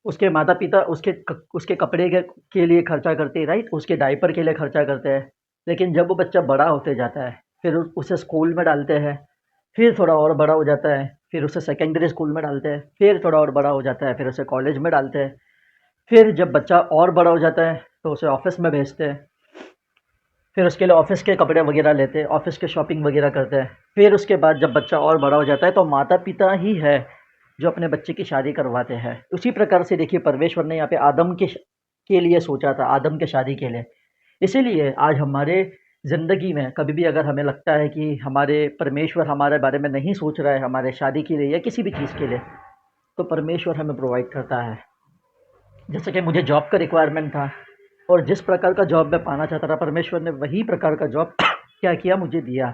उसके माता पिता उसके कपड़े के लिए खर्चा करते हैं, राइट, उसके डायपर के लिए खर्चा करते हैं. लेकिन जब वो बच्चा बड़ा होते जाता है फिर उसे स्कूल में डालते हैं, फिर थोड़ा और बड़ा हो जाता है, फिर उसे सेकेंडरी स्कूल में डालते हैं, फिर थोड़ा और बड़ा हो जाता है, फिर उसे कॉलेज में डालते हैं, फिर जब बच्चा और बड़ा हो जाता है तो उसे ऑफिस में भेजते हैं, फिर उसके लिए ऑफिस के कपड़े वगैरह लेते हैं, ऑफिस के शॉपिंग वगैरह करते हैं। फिर उसके बाद जब बच्चा और बड़ा हो जाता है तो माता पिता ही है जो अपने बच्चे की शादी करवाते हैं। उसी प्रकार से देखिए परमेश्वर ने यहाँ पे आदम के लिए सोचा था, आदम के शादी के लिए। इसीलिए आज हमारे ज़िंदगी में कभी भी अगर हमें लगता है कि हमारे परमेश्वर हमारे बारे में नहीं सोच रहा है, हमारे शादी के लिए या किसी भी चीज़ के लिए, तो परमेश्वर हमें प्रोवाइड करता है। जैसे कि मुझे जॉब का रिक्वायरमेंट था और जिस प्रकार का जॉब मैं पाना चाहता था, परमेश्वर ने वही प्रकार का जॉब क्या किया, मुझे दिया।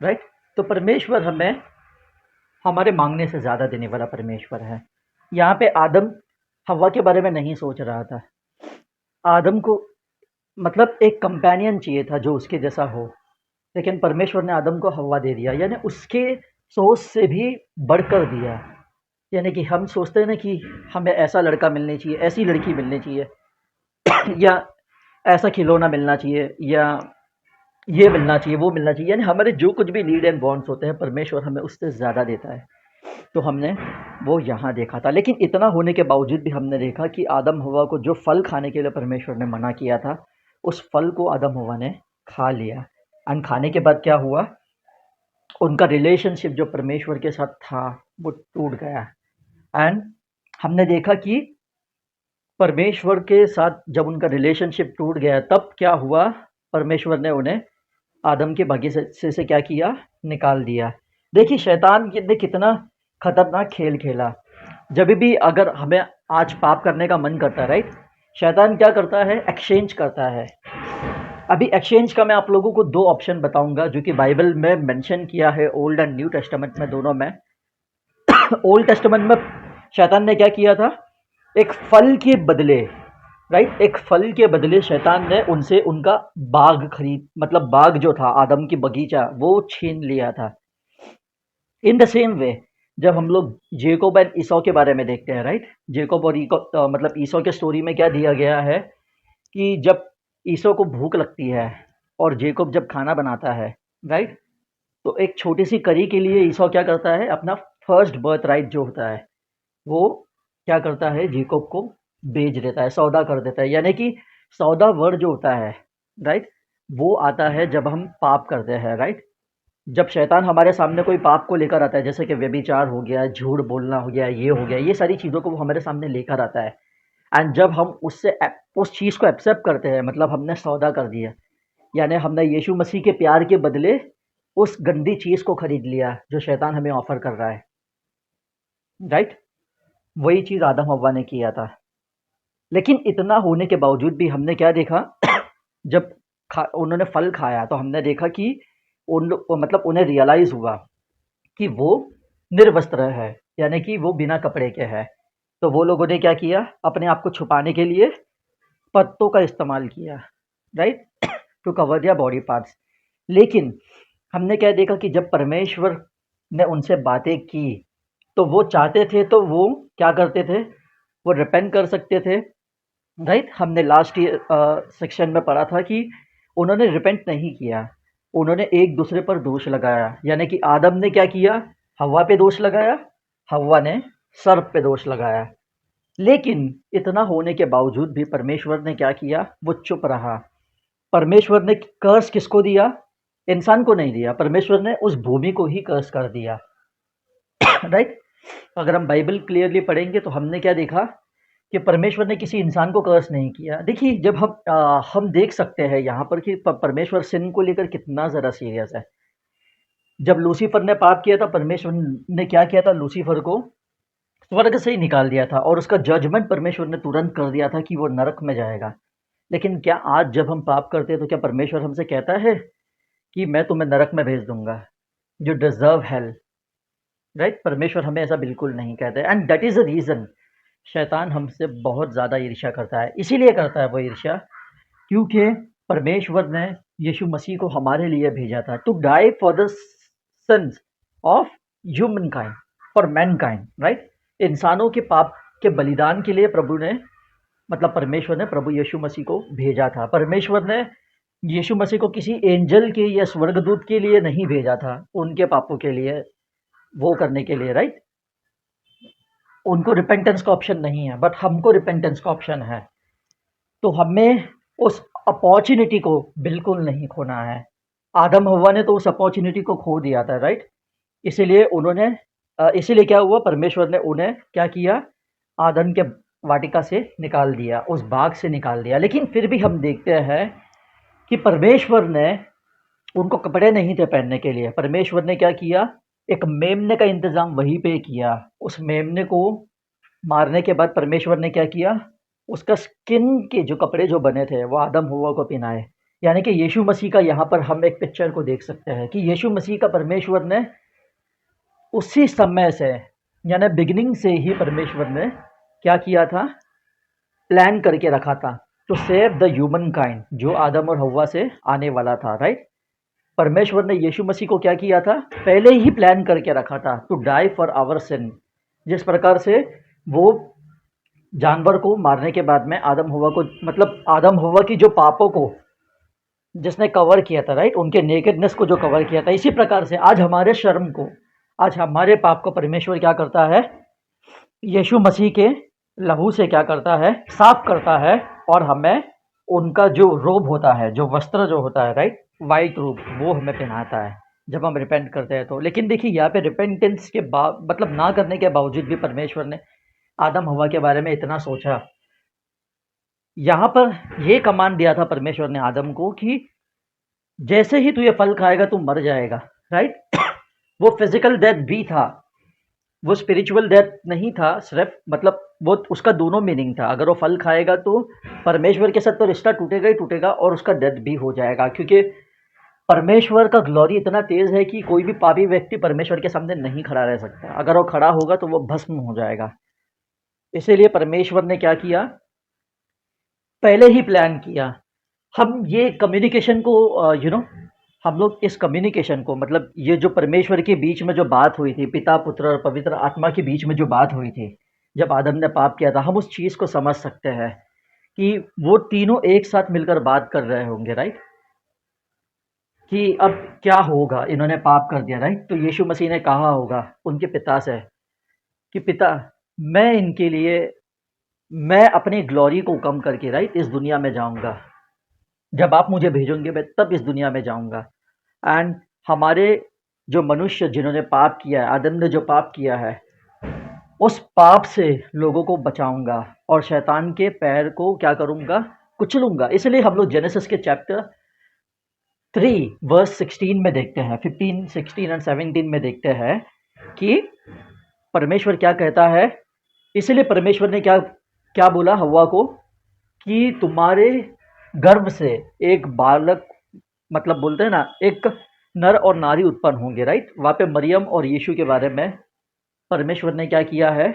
राइट। तो परमेश्वर हमें हमारे मांगने से ज़्यादा देने वाला परमेश्वर है। यहाँ पे आदम हवा के बारे में नहीं सोच रहा था। आदम को मतलब एक कंपेनियन चाहिए था जो उसके जैसा हो, लेकिन परमेश्वर ने आदम को हवा दे दिया, यानी उसके सोच से भी बढ़कर दिया। यानी कि हम सोचते हैं ना कि हमें ऐसा लड़का मिलना चाहिए, ऐसी लड़की मिलनी चाहिए या ऐसा खिलौना मिलना चाहिए या ये मिलना चाहिए, वो मिलना चाहिए, यानी हमारे जो कुछ भी नीड एंड वांट्स होते हैं परमेश्वर हमें उससे ज़्यादा देता है। तो हमने वो यहाँ देखा था। लेकिन इतना होने के बावजूद भी हमने देखा कि आदम हवा को जो फल खाने के लिए परमेश्वर ने मना किया था, उस फल को आदम हवा ने खा लिया। एंड खाने के बाद क्या हुआ, उनका रिलेशनशिप जो परमेश्वर के साथ था वो टूट गया। एंड हमने देखा कि परमेश्वर के साथ जब उनका रिलेशनशिप टूट गया तब क्या हुआ, परमेश्वर ने उन्हें आदम के बगीचे से क्या किया, निकाल दिया। देखिए शैतान ने कितना खतरनाक खेल खेला। जब भी अगर हमें आज पाप करने का मन करता है, राइट, शैतान क्या करता है, एक्सचेंज करता है। अभी एक्सचेंज का मैं आप लोगों को दो ऑप्शन बताऊंगा जो कि बाइबल में मेंशन किया है, ओल्ड एंड न्यू टेस्टामेंट में, दोनों में। ओल्ड टेस्टामेंट में शैतान ने क्या किया था, एक फल के बदले, राइट, एक फल के बदले शैतान ने उनसे उनका बाग खरीद, मतलब बाग जो था आदम की बगीचा, वो छीन लिया था। इन द सेम वे जब हम लोग जेकोब एंड ईसौ के बारे में देखते हैं, राइट, जेकोब और मतलब ईसौ के स्टोरी में क्या दिया गया है कि जब ईसौ को भूख लगती है और जेकोब जब खाना बनाता है, राइट, तो एक छोटी सी करी के लिए ईसौ क्या करता है, अपना फर्स्ट बर्थ राइट जो होता है वो क्या करता है, जेकोब को बेच देता है, सौदा कर देता है। यानी कि सौदा वर्ड जो होता है, राइट, वो आता है जब हम पाप करते हैं, राइट। जब शैतान हमारे सामने कोई पाप को लेकर आता है, जैसे कि व्यभिचार हो गया, झूठ बोलना हो गया, ये हो गया, ये सारी चीज़ों को वो हमारे सामने लेकर आता है। एंड जब हम उससे उस चीज़ को एक्सेप्ट करते हैं, मतलब हमने सौदा कर दिया, यानी हमने यीशु मसीह के प्यार के बदले उस गंदी चीज़ को खरीद लिया जो शैतान हमें ऑफर कर रहा है, राइट। वही चीज़ आदम हव्वा ने किया था। लेकिन इतना होने के बावजूद भी हमने क्या देखा जब उन्होंने फल खाया तो हमने देखा कि मतलब उन्हें रियलाइज़ हुआ कि वो निर्वस्त्र है, यानी कि वो बिना कपड़े के है। तो वो लोगों ने क्या किया, अपने आप को छुपाने के लिए पत्तों का इस्तेमाल किया, right, to cover their body parts. लेकिन हमने क्या देखा कि जब परमेश्वर ने उनसे बातें की तो वो चाहते थे तो वो क्या करते थे, वो रिपेंट कर सकते थे, राइट। हमने लास्ट सेक्शन में पढ़ा था कि उन्होंने रिपेंट नहीं किया, उन्होंने एक दूसरे पर दोष लगाया। यानी कि आदम ने क्या किया, हव्वा पे दोष लगाया, हव्वा ने सर्प पे दोष लगाया। लेकिन इतना होने के बावजूद भी परमेश्वर ने क्या किया, वो चुप रहा। परमेश्वर ने कर्स किसको दिया, इंसान को नहीं दिया, परमेश्वर ने उस भूमि को ही कर्स कर दिया, राइट। अगर हम बाइबल क्लियरली पढ़ेंगे तो हमने क्या देखा कि परमेश्वर ने किसी इंसान को कर्स नहीं किया। देखिए जब हम देख सकते हैं यहाँ पर कि परमेश्वर सिन को लेकर कितना ज़्यादा सीरियस है। जब लूसीफर ने पाप किया था, परमेश्वर ने क्या किया था, लूसीफर को स्वर्ग से ही निकाल दिया था और उसका जजमेंट परमेश्वर ने तुरंत कर दिया था कि वो नरक में जाएगा। लेकिन क्या आज जब हम पाप करते हैं तो क्या परमेश्वर हमसे कहता है कि मैं तुम्हें नरक में भेज दूंगा, जो डिजर्व हेल, राइट। परमेश्वर हमें ऐसा बिल्कुल नहीं कहता है। And that is the reason शैतान हमसे बहुत ज़्यादा ईर्ष्या करता है। इसीलिए करता है वो ईर्ष्या क्योंकि परमेश्वर ने यीशु मसीह को हमारे लिए भेजा था, to die for the sins of human kind, for man kind, right. इंसानों के पाप के बलिदान के लिए प्रभु ने, मतलब परमेश्वर ने प्रभु यीशु मसीह को भेजा था। परमेश्वर ने यीशु मसीह को किसी एंजल के या स्वर्गदूत के लिए नहीं भेजा था, उनके पापों के लिए वो करने के लिए, राइट। उनको रिपेंटेंस का ऑप्शन नहीं है, बट हमको रिपेंटेंस का ऑप्शन है। तो हमें उस अपॉर्चुनिटी को बिल्कुल नहीं खोना है। आदम हव्वा ने तो उस अपॉर्चुनिटी को खो दिया था, राइट? इसीलिए उन्होंने इसीलिए क्या हुआ, परमेश्वर ने उन्हें क्या किया, आदम के वाटिका से निकाल दिया, उस बाग से निकाल दिया। लेकिन फिर भी हम देखते हैं कि परमेश्वर ने उनको कपड़े नहीं थे पहनने के लिए। परमेश्वर ने क्या किया, एक मेमने का इंतज़ाम वहीं पे किया। उस मेमने को मारने के बाद परमेश्वर ने क्या किया, उसका स्किन के जो कपड़े जो बने थे वो आदम हव्वा को पहनाए। यानी कि यीशु मसीह का यहाँ पर हम एक पिक्चर को देख सकते हैं कि यीशु मसीह का परमेश्वर ने उसी समय से, यानी बिगिनिंग से ही परमेश्वर ने क्या किया था, प्लान करके रखा था to save the human kind, जो आदम और हव्वा से आने वाला था, राइट? परमेश्वर ने यीशु मसीह को क्या किया था, पहले ही प्लान करके रखा था to die for our sin. जिस प्रकार से वो जानवर को मारने के बाद में आदम हव्वा को, मतलब आदम हव्वा की जो पापों को जिसने कवर किया था, राइट, उनके नेकेडनेस को जो कवर किया था, इसी प्रकार से आज हमारे शर्म को, आज हमारे पाप को परमेश्वर क्या करता है, यीशु मसीह के लहू से क्या करता है, साफ करता है, और हमें उनका जो रोब होता है, जो वस्त्र जो होता है, राइट, वाइट रूप, वो हमें पहनाता है जब हम रिपेंट करते हैं तो। लेकिन देखिए यहाँ पे रिपेंटेंस के बाद, मतलब ना करने के बावजूद भी परमेश्वर ने आदम हव्वा के बारे में इतना सोचा। यहाँ पर ये कमांड दिया था परमेश्वर ने आदम को कि जैसे ही तू ये फल खाएगा तू मर जाएगा, राइट? वो फिजिकल डेथ भी था, वो स्पिरिचुअल डेथ नहीं था सिर्फ, मतलब वो उसका दोनों मीनिंग था। अगर वो फल खाएगा तो परमेश्वर के साथ तो रिश्ता टूटेगा ही टूटेगा, और उसका डेथ भी हो जाएगा, क्योंकि परमेश्वर का ग्लोरी इतना तेज है कि कोई भी पापी व्यक्ति परमेश्वर के सामने नहीं खड़ा रह सकता। अगर वो खड़ा होगा तो वो भस्म हो जाएगा। इसीलिए परमेश्वर ने क्या किया, पहले ही प्लान किया। हम ये कम्युनिकेशन को हम लोग इस कम्युनिकेशन को, मतलब ये जो परमेश्वर के बीच में जो बात हुई थी, पिता पुत्र और पवित्र आत्मा के बीच में जो बात हुई थी जब आदम ने पाप किया था, हम उस चीज़ को समझ सकते हैं कि वो तीनों एक साथ मिलकर बात कर रहे होंगे, राइट? कि अब क्या होगा, इन्होंने पाप कर दिया, राइट? तो यीशु मसीह ने कहा होगा उनके पिता से कि पिता, मैं इनके लिए, मैं अपनी ग्लोरी को कम करके, राइट, इस दुनिया में जाऊंगा। जब आप मुझे भेजोगे मैं तब इस दुनिया में जाऊंगा। एंड हमारे जो मनुष्य जिन्होंने पाप किया है, आदम ने जो पाप किया है, उस पाप से लोगों को बचाऊंगा और शैतान के पैर को क्या करूंगा, कुचलूंगा। इसलिए हम लोग जेनेसिस के चैप्टर 3 वर्स 16 में देखते हैं, 15, 16 एंड 17 में देखते हैं कि परमेश्वर क्या कहता है। इसलिए परमेश्वर ने क्या क्या बोला हव्वा को कि तुम्हारे गर्भ से एक बालक, मतलब बोलते हैं ना, एक नर और नारी उत्पन्न होंगे, राइट? वहाँ पे मरियम और यीशु के बारे में परमेश्वर ने क्या किया है,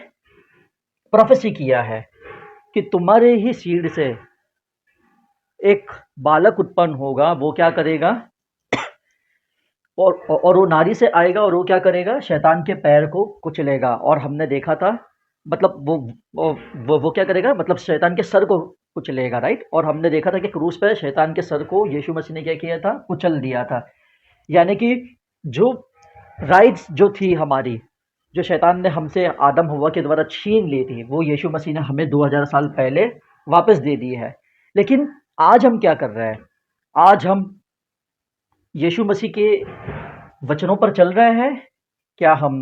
प्रोफेसी किया है कि तुम्हारे ही सीड से एक बालक उत्पन्न होगा, वो क्या करेगा, और वो नारी से आएगा और वो क्या करेगा, शैतान के पैर को कुचलेगा। और हमने देखा था, मतलब वो क्या करेगा, मतलब शैतान के सर को कुचलेगा, राइट? और हमने देखा था कि क्रूस पे शैतान के सर को यीशु मसीह ने क्या किया था, कुचल दिया था। यानी कि जो राइट्स जो थी हमारी, जो शैतान ने हमसे आदम हव्वा के द्वारा छीन ली थी, वो यीशु मसीह ने हमें 2000 साल पहले वापस दे दी है। लेकिन आज हम क्या कर रहे हैं, आज हम यीशु मसीह के वचनों पर चल रहे हैं, क्या हम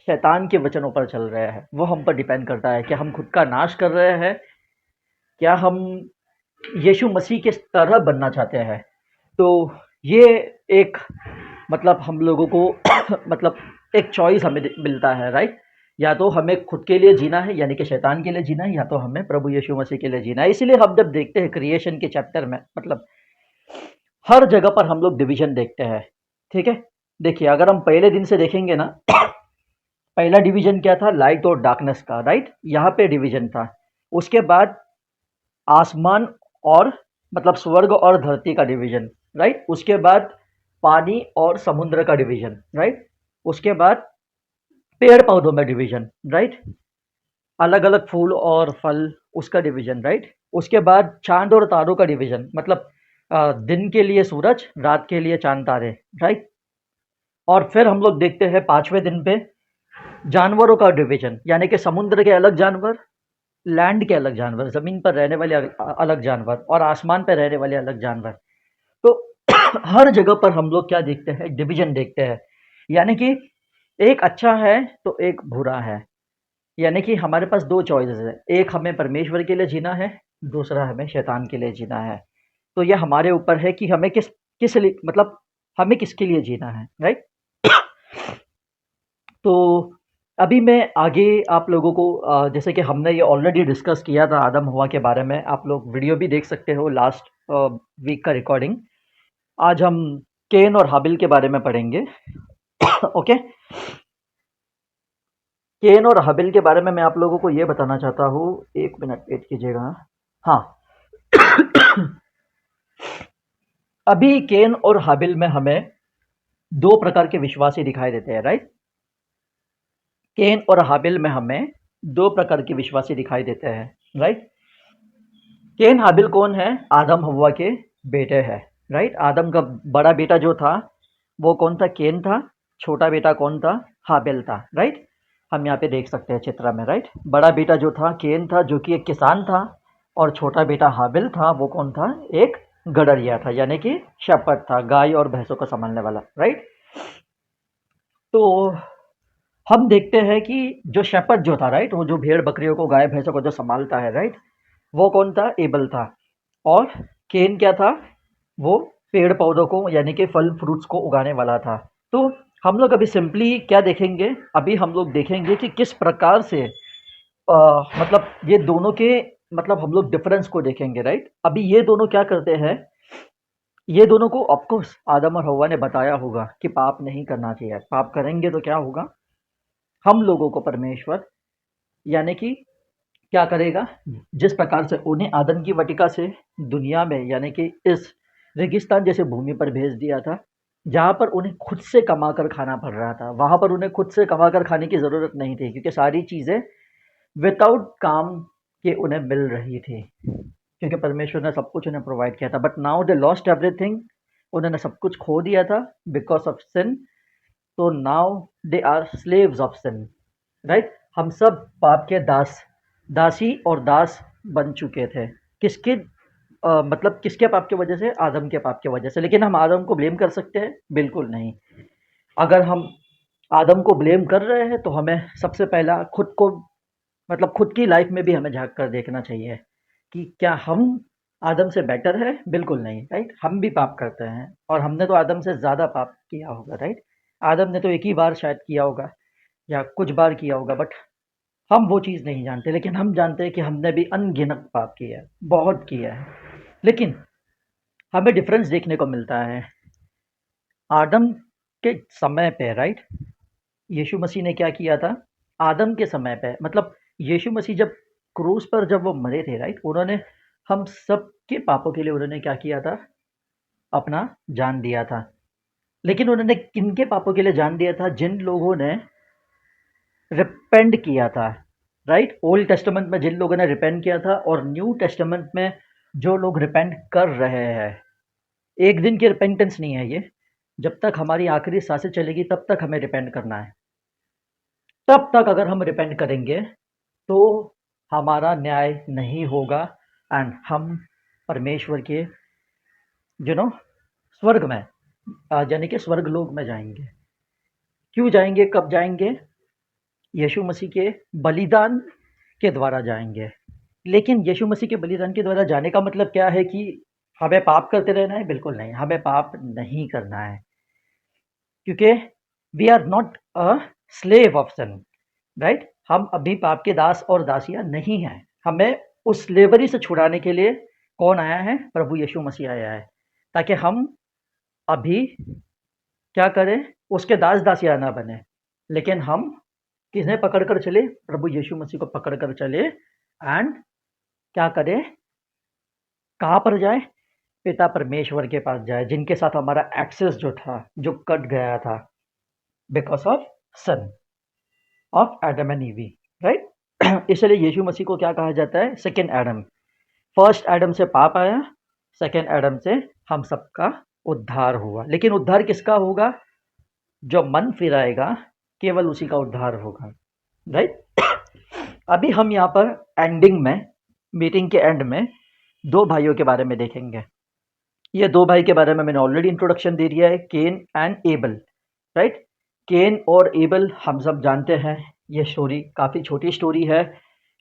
शैतान के वचनों पर चल रहे हैं? वो हम पर डिपेंड करता है। क्या हम खुद का नाश कर रहे हैं, क्या हम यीशु मसीह के तरह बनना चाहते हैं? तो ये एक, मतलब हम लोगों को मतलब एक चॉइस हमें मिलता है, राइट? या तो हमें खुद के लिए जीना है, यानी कि शैतान के लिए जीना है, या तो हमें प्रभु यीशु मसीह के लिए जीना है। इसलिए हम जब देखते हैं क्रिएशन के चैप्टर में, मतलब हर जगह पर हम लोग डिवीजन देखते हैं, ठीक है? देखिए, अगर हम पहले दिन से देखेंगे ना, पहला डिवीजन क्या था, लाइट और डार्कनेस का, राइट? यहाँ पे डिवीजन था। उसके बाद आसमान और, मतलब स्वर्ग और धरती का डिवीजन, राइट? उसके बाद पानी और समुद्र का डिवीजन, राइट? उसके बाद पेड़ पौधों में डिवीजन, राइट? अलग अलग फूल और फल, उसका डिवीजन, राइट? उसके बाद चांद और तारों का डिवीजन, मतलब दिन के लिए सूरज, रात के लिए चांद तारे, राइट? और फिर हम लोग देखते हैं 5वें दिन पे जानवरों का डिवीजन, यानी कि समुद्र के अलग जानवर, लैंड के अलग जानवर, ज़मीन पर रहने वाले अलग जानवर और आसमान पर रहने वाले अलग जानवर। तो हर जगह पर हम लोग क्या देखते हैं, डिवीजन देखते हैं, यानी कि एक अच्छा है तो एक बुरा है, यानी कि हमारे पास दो चॉइसेस है, एक हमें परमेश्वर के लिए जीना है, दूसरा हमें शैतान के लिए जीना है। तो यह हमारे ऊपर है कि हमें किस लिए, मतलब हमें किसके लिए जीना है, राइट। तो अभी मैं आगे आप लोगों को जैसे कि हमने ये ऑलरेडी डिस्कस किया था आदम हवा के बारे में, आप लोग वीडियो भी देख सकते हो, लास्ट वीक का रिकॉर्डिंग। आज हम केन और हाबिल के बारे में पढ़ेंगे। ओके, केन और हाबिल के बारे में मैं आप लोगों को ये बताना चाहता हूँ, एक मिनट वेट कीजिएगा। हाँ, अभी केन और हाबिल में हमें दो प्रकार के विश्वासी दिखाई देते हैं, राइट। केन और हाबिल में हमें दो प्रकार के विश्वासी दिखाई देते हैं, राइट। केन हाबिल कौन है? आदम हव्वा के बेटे हैं, राइट। आदम का बड़ा बेटा जो था वो कौन था? केन था। छोटा बेटा कौन था? हाबिल था, राइट। हम यहाँ पे देख सकते हैं चित्र में, राइट। बड़ा बेटा जो था केन था, जो कि एक किसान था, और छोटा बेटा हाबिल था, वो कौन था? एक गडरिया था, यानी कि शेपर्ड था, गाय और भैंसों को संभालने वाला, राइट। तो हम देखते हैं कि जो शेपर्ड जो था, राइट, वो जो भेड़ बकरियों को, गाय भैंसों को जो संभालता है, राइट, वो कौन था? एबल था। और केन क्या था? वो पेड़ पौधों को, यानी कि फल फ्रूट्स को उगाने वाला था। तो हम लोग अभी सिंपली क्या देखेंगे, अभी हम लोग देखेंगे कि किस प्रकार से मतलब ये दोनों के, मतलब हम लोग डिफरेंस को देखेंगे, राइट। अभी ये दोनों क्या करते हैं, ये दोनों को ऑफकोर्स आदम और हव्वा ने बताया होगा कि पाप नहीं करना चाहिए, पाप करेंगे तो क्या होगा, हम लोगों को परमेश्वर यानी कि क्या करेगा, जिस प्रकार से उन्हें आदम की वाटिका से दुनिया में, यानी कि इस रेगिस्तान जैसे भूमि पर भेज दिया था, जहाँ पर उन्हें खुद से कमा कर खाना पड़ रहा था, वहाँ पर उन्हें खुद से कमा कर खाने की ज़रूरत नहीं थी, क्योंकि सारी चीज़ें विदाउट काम के उन्हें मिल रही थी, क्योंकि परमेश्वर ने सब कुछ उन्हें प्रोवाइड किया था। But now they lost everything, उन्होंने सब कुछ खो दिया था बिकॉज ऑफ सिन। तो now they are slaves of sin, right. हम सब पाप के दासी और दास बन चुके थे। किसके मतलब किसके पाप की वजह से? आदम के पाप की वजह से। लेकिन हम आदम को ब्लेम कर सकते हैं? बिल्कुल नहीं। अगर हम आदम को ब्लेम कर रहे हैं तो हमें सबसे पहला खुद को, मतलब खुद की लाइफ में भी हमें झांक कर देखना चाहिए कि क्या हम आदम से बेटर है? बिल्कुल नहीं, राइट। हम भी पाप करते हैं, और हमने तो आदम से ज़्यादा पाप किया होगा, राइट। आदम ने तो एक ही बार शायद किया होगा या कुछ बार किया होगा, बट हम वो चीज़ नहीं जानते। लेकिन हम जानते हैं कि हमने भी अनगिनत पाप किया है, बहुत किया है। लेकिन हमें डिफरेंस देखने को मिलता है आदम के समय पे, राइट। यीशु मसीह ने क्या किया था आदम के समय पे, मतलब यीशु मसीह जब क्रूस पर जब वो मरे थे, राइट, उन्होंने हम सब के पापों के लिए उन्होंने क्या किया था? अपना जान दिया था। लेकिन उन्होंने किनके पापों के लिए जान दिया था? जिन लोगों ने रिपेंट किया था, राइट। ओल्ड टेस्टामेंट में जिन लोगों ने रिपेंट किया था, और न्यू टेस्टामेंट में जो लोग रिपेंट कर रहे हैं। एक दिन की रिपेंटेंस नहीं है ये, जब तक हमारी आखिरी सांसें चलेगी तब तक हमें रिपेंट करना है। तब तक अगर हम रिपेंट करेंगे तो हमारा न्याय नहीं होगा, एंड हम परमेश्वर के स्वर्ग में, यानी कि स्वर्ग लोक में जाएंगे। क्यों जाएंगे? कब जाएंगे? यीशु मसीह के बलिदान के द्वारा जाएंगे। लेकिन यीशु मसीह के बलिदान के द्वारा जाने का मतलब क्या है कि हमें पाप करते रहना है? बिल्कुल नहीं, हमें पाप नहीं करना है, क्योंकि we are not a slave of sin, right. हम अभी पाप के दास और दासियां नहीं हैं। हमें उस स्लेवरी से छुड़ाने के लिए कौन आया है? प्रभु यीशु मसीह आया है, ताकि हम अभी क्या करें? उसके दास दासियां ना बने, लेकिन हम किसने पकड़ कर चले? प्रभु यीशु मसीह को पकड़ कर चले, एंड क्या करें? कहाँ पर जाए? पिता परमेश्वर के पास जाए, जिनके साथ हमारा एक्सेस जो था, जो कट गया था because of son of Adam and EV, right. इसलिए यीशु मसीह को क्या कहा जाता है? Second Adam. फर्स्ट एडम से पाप आया, सेकेंड एडम से हम सबका उद्धार हुआ। लेकिन उद्धार किसका होगा? जो मन फिराएगा, केवल उसी का उद्धार होगा, राइट। अभी हम यहाँ पर एंडिंग में, मीटिंग के एंड में 2 भाइयों के बारे में देखेंगे। ये 2 भाई के बारे में मैंने ऑलरेडी इंट्रोडक्शन दे दिया है, केन एंड एबल, राइट। केन और एबल हम सब जानते हैं। ये स्टोरी काफ़ी छोटी स्टोरी है,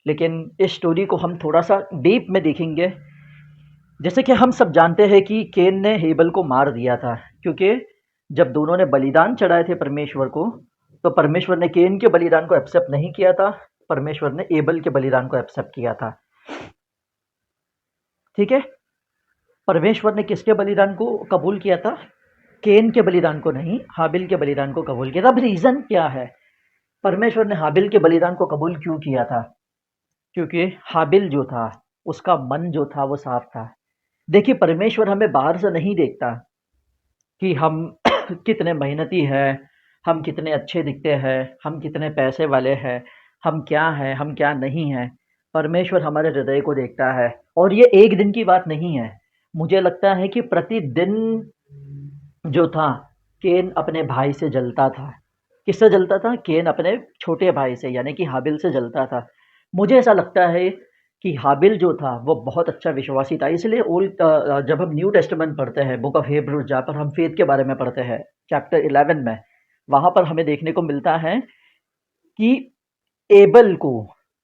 लेकिन इस स्टोरी को हम थोड़ा सा डीप में देखेंगे। जैसे कि हम सब जानते हैं कि केन ने एबल को मार दिया था, क्योंकि जब दोनों ने बलिदान चढ़ाए थे परमेश्वर को, तो परमेश्वर ने केन के बलिदान को एक्सेप्ट नहीं किया था, परमेश्वर ने एबल के बलिदान को एक्सेप्ट किया था। ठीक है, परमेश्वर ने किसके बलिदान को कबूल किया था? केन के बलिदान को नहीं, हाबिल के बलिदान को कबूल किया था। अब रीज़न क्या है, परमेश्वर ने हाबिल के बलिदान को कबूल क्यों किया था? क्योंकि हाबिल जो था, उसका मन जो था वो साफ था। देखिए, परमेश्वर हमें बाहर से नहीं देखता कि हम कितने मेहनती हैं, हम कितने अच्छे दिखते हैं, हम कितने पैसे वाले हैं, हम क्या हैं, हम क्या नहीं हैं। परमेश्वर हमारे हृदय को देखता है, और ये एक दिन की बात नहीं है। मुझे लगता है कि प्रतिदिन जो था, केन अपने भाई से जलता था। किससे जलता था? केन अपने छोटे भाई से, यानी कि हाबिल से जलता था। मुझे ऐसा लगता है कि हाबिल जो था वो बहुत अच्छा विश्वासी था। इसलिए जब हम न्यू टेस्टामेंट पढ़ते हैं, बुक ऑफ हिब्रूज, जहाँ पर हम फेथ के बारे में पढ़ते हैं, चैप्टर 11 में, वहाँ पर हमें देखने को मिलता है कि एबल को,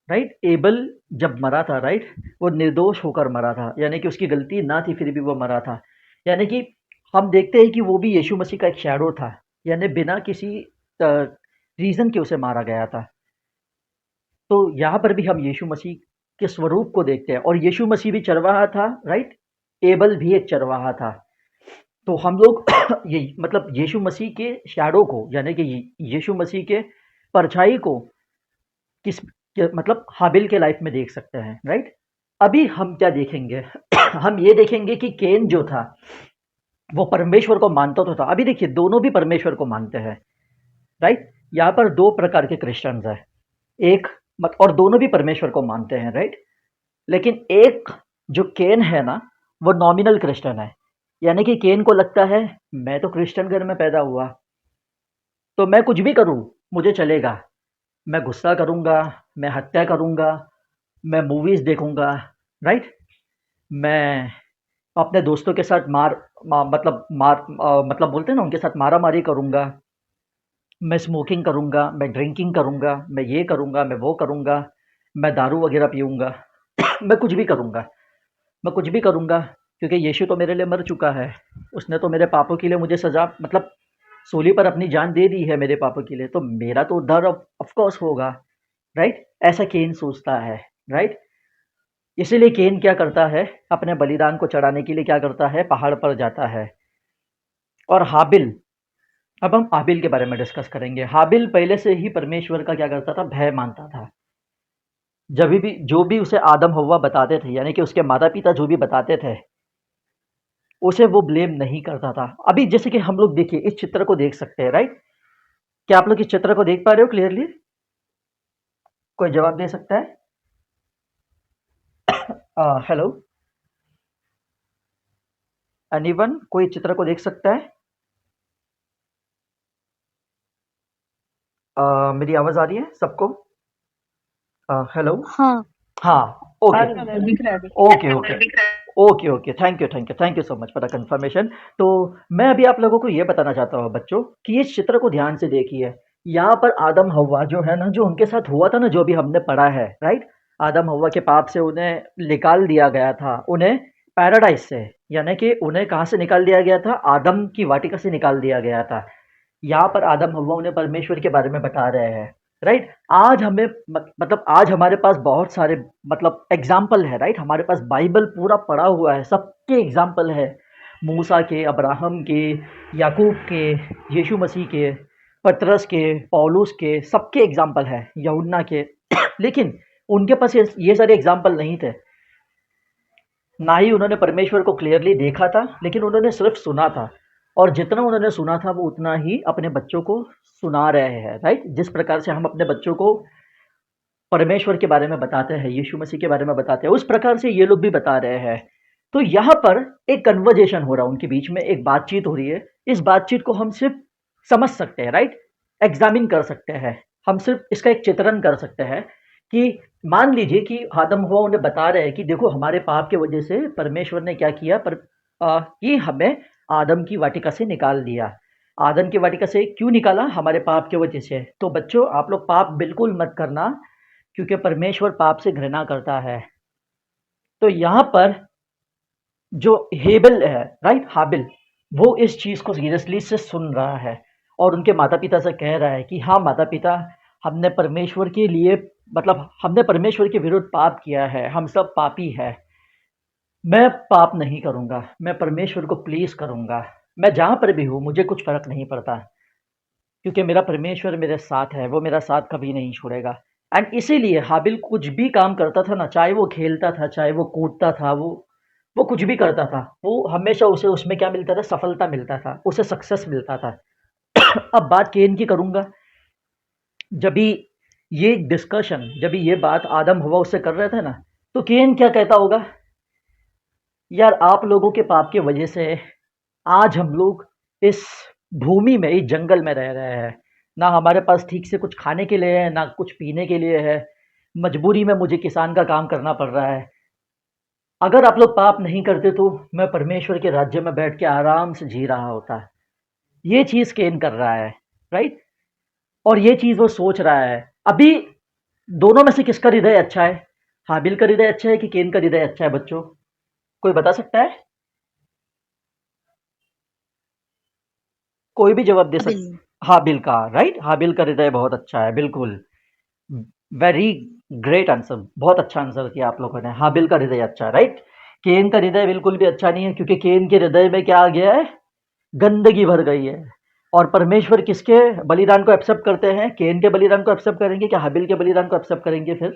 राइट, एबल जब मरा था, राइट, वो निर्दोष होकर मरा था, यानी कि उसकी गलती ना थी, फिर भी वो मरा था। यानी कि हम देखते हैं कि वो भी यीशु मसीह का एक शैडो था, यानी बिना किसी रीज़न के उसे मारा गया था। तो यहाँ पर भी हम यीशु मसीह के स्वरूप को देखते हैं, और यीशु मसीह भी चरवाहा था, राइट, एबल भी एक चरवाहा था। तो हम लोग ये मतलब यीशु मसीह के शैडो को, यानी कि यीशु मसीह के परछाई को मतलब हाबिल के लाइफ में देख सकते हैं, राइट। अभी हम क्या देखेंगे हम ये देखेंगे कि केन जो था वो परमेश्वर को मानता तो था। अभी देखिए, दोनों भी परमेश्वर को मानते हैं, राइट। यहाँ पर 2 प्रकार के क्रिश्चियंस हैं, एक और दोनों भी परमेश्वर को मानते हैं, राइट। लेकिन एक जो केन है ना, वो नॉमिनल क्रिश्चियन है। यानी कि केन को लगता है, मैं तो क्रिश्चियन घर में पैदा हुआ, तो मैं कुछ भी करूं मुझे चलेगा। मैं गुस्सा करूंगा, मैं हत्या करूंगा, मैं मूवीज़ देखूंगा, राइट। मैं अपने दोस्तों के साथ मतलब बोलते हैं ना, उनके साथ मारा मारी करूंगा, मैं स्मोकिंग करूंगा, मैं ड्रिंकिंग करूंगा, मैं ये करूंगा, मैं वो करूंगा, मैं दारू वगैरह पीऊंगा मैं कुछ भी करूंगा, मैं कुछ भी करूंगा, क्योंकि यीशु तो मेरे लिए मर चुका है। उसने तो मेरे पापों के लिए मुझे सज़ा, मतलब सूली पर अपनी जान दे दी है मेरे पापों के लिए, तो मेरा तो उद्धार ऑफ कोर्स होगा, राइट। ऐसा केन सोचता है, राइट। इसीलिए केन क्या करता है, अपने बलिदान को चढ़ाने के लिए क्या करता है, पहाड़ पर जाता है। और हाबिल, अब हम हाबिल के बारे में डिस्कस करेंगे। हाबिल पहले से ही परमेश्वर का क्या करता था, भय मानता था। जब भी जो भी उसे आदम हव्वा बताते थे, यानी कि उसके माता पिता जो भी बताते थे, उसे वो ब्लेम नहीं करता था। अभी जैसे कि हम लोग देखिए, इस चित्र को देख सकते हैं, राइट। क्या आप लोग इस चित्र को देख पा रहे हो क्लियरली? कोई जवाब दे सकता है? हेलो, एनीवन, कोई चित्र को देख सकता है? मेरी आवाज आ रही है सबको? हेलो, हाँ हाँ, ओके, दिख रहा है। Okay, okay, okay, thank you so much for the confirmation. तो मैं अभी आप लोगों को ये बताना चाहता हूँ बच्चों, कि इस चित्र को ध्यान से देखिए। यहाँ पर आदम हव्वा जो है ना, जो उनके साथ हुआ था ना, जो भी हमने पढ़ा है, राइट। आदम हव्वा के पाप से उन्हें निकाल दिया गया था, उन्हें पैराडाइज से, यानी कि उन्हें कहाँ से निकाल दिया गया था, आदम की वाटिका से निकाल दिया गया था। यहाँ पर आदम हव्वा उन्हें परमेश्वर के बारे में बता रहे हैं, राइट। आज हमें मतलब आज हमारे पास बहुत सारे मतलब एग्जाम्पल है, राइट। हमारे पास बाइबल पूरा पढ़ा हुआ है, सबके एग्जाम्पल है, मूसा के, अब्राहम के, याकूब के, यीशु मसीह के, पतरस के, पौलुस के, सबके एग्जाम्पल है, यूहन्ना के लेकिन उनके पास ये सारे एग्जाम्पल नहीं थे, ना ही उन्होंने परमेश्वर को क्लियरली देखा था, लेकिन उन्होंने सिर्फ सुना था। और जितना उन्होंने सुना था वो उतना ही अपने बच्चों को सुना रहे हैं, राइट। जिस प्रकार से हम अपने बच्चों को परमेश्वर के बारे में बताते हैं, यीशु मसीह के बारे में बताते हैं, उस प्रकार से ये लोग भी बता रहे हैं। तो यहाँ पर एक कन्वर्जेशन हो रहा है, उनके बीच में एक बातचीत हो रही है। इस बातचीत को हम सिर्फ समझ सकते हैं, राइट, एग्जामिन कर सकते हैं, हम सिर्फ इसका एक चित्रण कर सकते हैं कि मान लीजिए कि आदम हवा उन्हें बता रहे हैं कि देखो हमारे पाप के वजह से परमेश्वर ने क्या किया कि हमें आदम की वाटिका से निकाल दिया। आदम की वाटिका से क्यों निकाला? हमारे पाप के वजह से। तो बच्चों आप लोग पाप बिल्कुल मत करना, क्योंकि परमेश्वर पाप से घृणा करता है। तो यहाँ पर जो हेबल है, राइट, हाबिल, वो इस चीज को सीरियसली से सुन रहा है और उनके माता पिता से कह रहा है कि हाँ माता पिता, हमने परमेश्वर के लिए मतलब हमने परमेश्वर के विरुद्ध पाप किया है, हम सब पापी है। मैं पाप नहीं करूंगा, मैं परमेश्वर को प्लीज करूंगा। मैं जहां पर भी हूं मुझे कुछ फर्क नहीं पड़ता, क्योंकि मेरा परमेश्वर मेरे साथ है, वो मेरा साथ कभी नहीं छोड़ेगा। एंड इसीलिए हाबिल कुछ भी काम करता था ना, चाहे वो खेलता था, चाहे वो कूदता था, वो कुछ भी करता था, वो हमेशा उसे उसमें क्या मिलता था? सफलता मिलता था, उसे सक्सेस मिलता था। अब बात केन की करूंगा। जब भी ये डिस्कशन, जब भी ये बात आदम हवा उससे कर रहे थे ना, तो केन क्या कहता होगा? यार आप लोगों के पाप की वजह से आज हम लोग इस भूमि में, इस जंगल में रह रहे हैं। ना हमारे पास ठीक से कुछ खाने के लिए है, ना कुछ पीने के लिए है। मजबूरी में मुझे किसान का काम करना पड़ रहा है। अगर आप लोग पाप नहीं करते तो मैं परमेश्वर के राज्य में बैठ के आराम से जी रहा होता। ये चीज़ केन कर रहा है, राइट? और ये चीज़ वो सोच रहा है। अभी दोनों में से किसका हृदय अच्छा है? हाबिल का हृदय अच्छा है कि केन का हृदय अच्छा है बच्चों? कोई बता सकता है? कोई भी जवाब दे सकता। हाबिल का, राइट? हाबिल का हृदय बहुत अच्छा है, बिल्कुल। वेरी ग्रेट आंसर, बहुत अच्छा आंसर किया आप लोगों ने। हाबिल का हृदय अच्छा है, राइट? केन का हृदय बिल्कुल भी अच्छा नहीं है, क्योंकि केन के हृदय में क्या आ गया है? गंदगी भर गई है। और परमेश्वर किसके बलिदान को एक्सेप्ट करते हैं? केन के बलिदान को एक्सेप्ट करेंगे क्या हाबिल के बलिदान को एक्सेप्ट करेंगे फिर?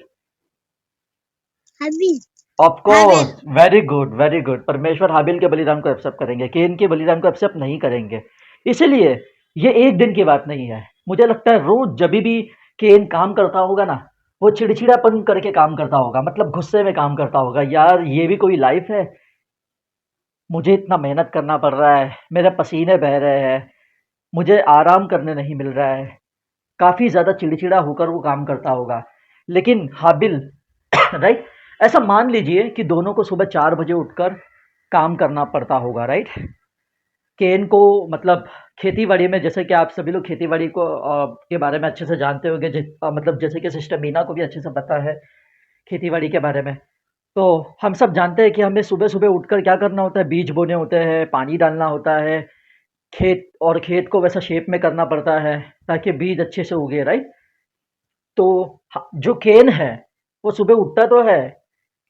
Habil. Of course, very good, very good. परमेश्वर हाबिल के बलिदान को एक्सेप्ट करेंगे, केन के बलिदान को एक्सेप्ट नहीं करेंगे। इसीलिए ये एक दिन की बात नहीं है। मुझे लगता है रोज जब भी केन काम करता होगा ना, वो चिड़चिड़ापन करके काम करता होगा, मतलब गुस्से में काम करता होगा। यार ये भी कोई लाइफ है? मुझे इतना मेहनत करना पड़ रहा है, मेरे पसीने बह रहे हैं, मुझे आराम करने नहीं मिल रहा है। काफ़ी ज़्यादा चिड़चिड़ा होकर वो काम करता होगा। लेकिन हाबिल राइट, ऐसा मान लीजिए कि दोनों को सुबह 4 बजे उठकर काम करना पड़ता होगा, राइट? केन को मतलब खेती-बाड़ी में, जैसे कि आप सभी लोग खेती-बाड़ी को के बारे में अच्छे से जानते होंगे, मतलब जैसे कि सिस्टर मीना को भी अच्छे से पता है खेती-बाड़ी के बारे में। तो हम सब जानते हैं कि हमें सुबह-सुबह उठकर क्या करना होता है? बीज बोने होते हैं, पानी डालना होता है, खेत को वैसा शेप में करना पड़ता है ताकि बीज अच्छे से उगे, राइट? तो जो केन है वो सुबह उठता तो है,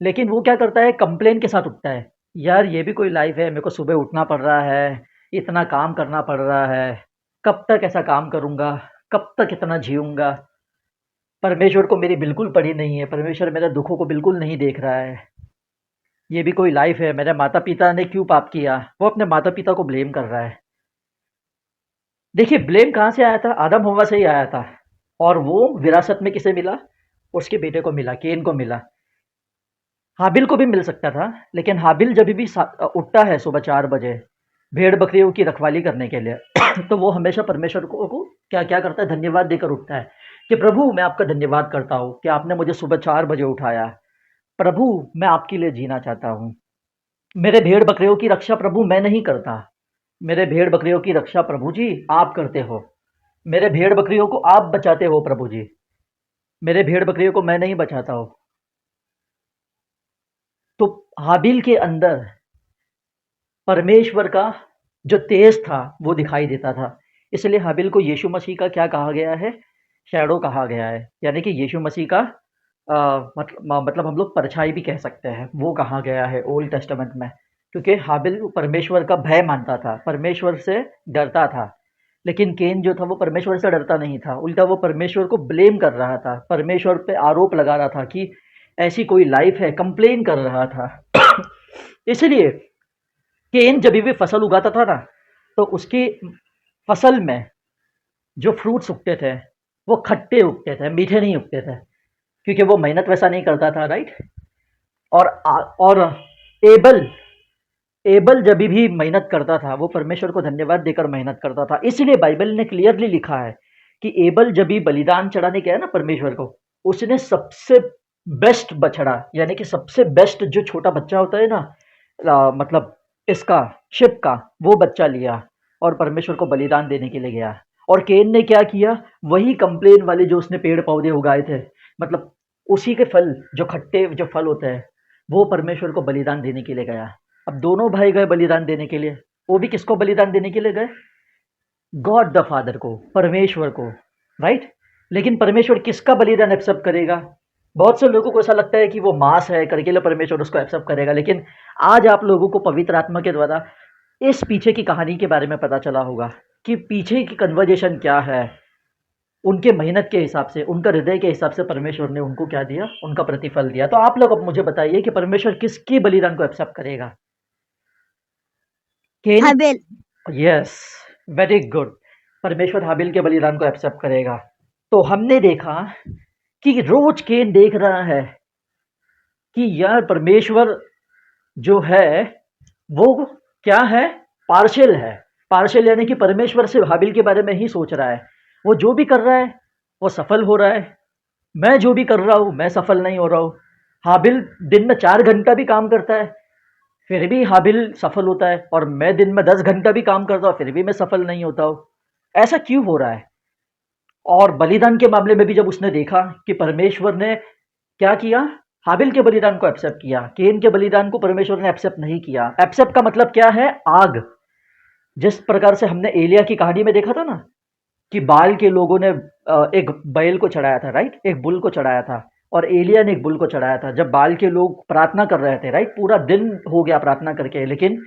लेकिन वो क्या करता है? कंप्लेन के साथ उठता है। यार ये भी कोई लाइफ है? मेरे को सुबह उठना पड़ रहा है, इतना काम करना पड़ रहा है, कब तक ऐसा काम करूंगा, कब तक इतना जीऊंगा? परमेश्वर को मेरी बिल्कुल पड़ी नहीं है, परमेश्वर मेरे दुखों को बिल्कुल नहीं देख रहा है। ये भी कोई लाइफ है? मेरे माता पिता ने क्यों पाप किया? वो अपने माता पिता को ब्लेम कर रहा है। देखिए ब्लेम कहाँ से आया था? आदम हवा से ही आया था। और वो विरासत में किसे मिला? उसके बेटे को मिला, केन को मिला। हाबिल को भी मिल सकता था, लेकिन हाबिल जब भी उठता है सुबह 4 बजे भेड़ बकरियों की रखवाली करने के लिए तो वो हमेशा परमेश्वर को क्या क्या करता है? धन्यवाद देकर उठता है कि प्रभु मैं आपका धन्यवाद करता हूँ कि आपने मुझे सुबह 4 बजे उठाया। प्रभु मैं आपके लिए जीना चाहता हूँ। मेरे भेड़ बकरियों की रक्षा प्रभु मैं नहीं करता, मेरे भेड़ बकरियों की रक्षा प्रभु जी आप करते हो। मेरे भेड़ बकरियों को आप बचाते हो प्रभु जी, मेरे भेड़ बकरियों को मैं नहीं बचाता हूँ। तो हाबिल के अंदर परमेश्वर का जो तेज था वो दिखाई देता था। इसलिए हाबिल को यीशु मसीह का क्या कहा गया है? शैडो कहा गया है, यानी कि यीशु मसीह का मतलब हम लोग परछाई भी कह सकते हैं, वो कहा गया है ओल्ड टेस्टामेंट में। क्योंकि हाबिल परमेश्वर का भय मानता था, परमेश्वर से डरता था। लेकिन केन जो था वो परमेश्वर से डरता नहीं था, उल्टा वो परमेश्वर को ब्लेम कर रहा था, परमेश्वर पे आरोप लगा रहा था कि ऐसी कोई लाइफ है, कंप्लेन कर रहा था। इसलिए केन जब भी फसल उगाता था ना, तो उसकी फसल में जो फ्रूट्स उगते थे वो खट्टे उगते थे, मीठे नहीं उगते थे, क्योंकि वो मेहनत वैसा नहीं करता था, राइट? और एबल एबल जब भी मेहनत करता था वो परमेश्वर को धन्यवाद देकर मेहनत करता था। इसलिए बाइबल ने क्लियरली लिखा है कि एबल जब भी बलिदान चढ़ाने गया ना परमेश्वर को, उसने सबसे बेस्ट बछड़ा यानी कि सबसे बेस्ट जो छोटा बच्चा होता है ना, मतलब इसका शिप का, वो बच्चा लिया और परमेश्वर को बलिदान देने के लिए गया। और केन ने क्या किया, वही कंप्लेन वाले जो उसने पेड़ पौधे उगाए थे, मतलब उसी के फल, जो खट्टे जो फल होते हैं, वो परमेश्वर को बलिदान देने के लिए गया। अब दोनों भाई गए बलिदान देने के लिए, वो भी किसको बलिदान देने के लिए गए? गॉड द फादर को, परमेश्वर को, राइट। लेकिन परमेश्वर किसका बलिदान एक्सेप्ट करेगा? बहुत से लोगों को ऐसा लगता है कि वो मांस है करके लिए परमेश्वर उसको एक्सेप्ट करेगा, लेकिन आज आप लोगों को पवित्र आत्मा के द्वारा इस पीछे की कहानी के बारे में पता चला होगा कि पीछे की कन्वर्जेशन क्या है। उनके मेहनत के हिसाब से, उनका हृदय के हिसाब से परमेश्वर ने उनको क्या दिया, उनका प्रतिफल दिया। तो आप लोग अब मुझे बताइए कि परमेश्वर किसकी बलिदान को एक्सेप्ट करेगा? Cain? Habil. Yes, very good. परमेश्वर हाबिल के बलिदान को एक्सेप्ट करेगा। तो हमने देखा कि रोज केन देख रहा है कि यार परमेश्वर जो है वो क्या है, पार्शियल है। पार्शियल यानी कि परमेश्वर सिर्फ हाबिल के बारे में ही सोच रहा है। वो जो भी कर रहा है वो सफल हो रहा है, मैं जो भी कर रहा हूँ मैं सफल नहीं हो रहा हूँ। हाबिल दिन में 4 घंटा भी काम करता है फिर भी हाबिल सफल होता है, और मैं दिन में 10 घंटा भी काम करता हूँ फिर भी मैं सफल नहीं होता हूँ। ऐसा क्यों हो रहा है? और बलिदान के मामले में भी जब उसने देखा कि परमेश्वर ने क्या किया, हाबिल के बलिदान को एक्सेप्ट किया, केन के बलिदान को परमेश्वर ने एक्सेप्ट नहीं किया। एक्सेप्ट का मतलब क्या है? आग। जिस प्रकार से हमने एलिया की कहानी में देखा था ना कि बाल के लोगों ने एक बैल को चढ़ाया था, राइट, एक बुल को चढ़ाया था, और एलिया ने एक बुल को चढ़ाया था। जब बाल के लोग प्रार्थना कर रहे थे, राइट, पूरा दिन हो गया प्रार्थना करके, लेकिन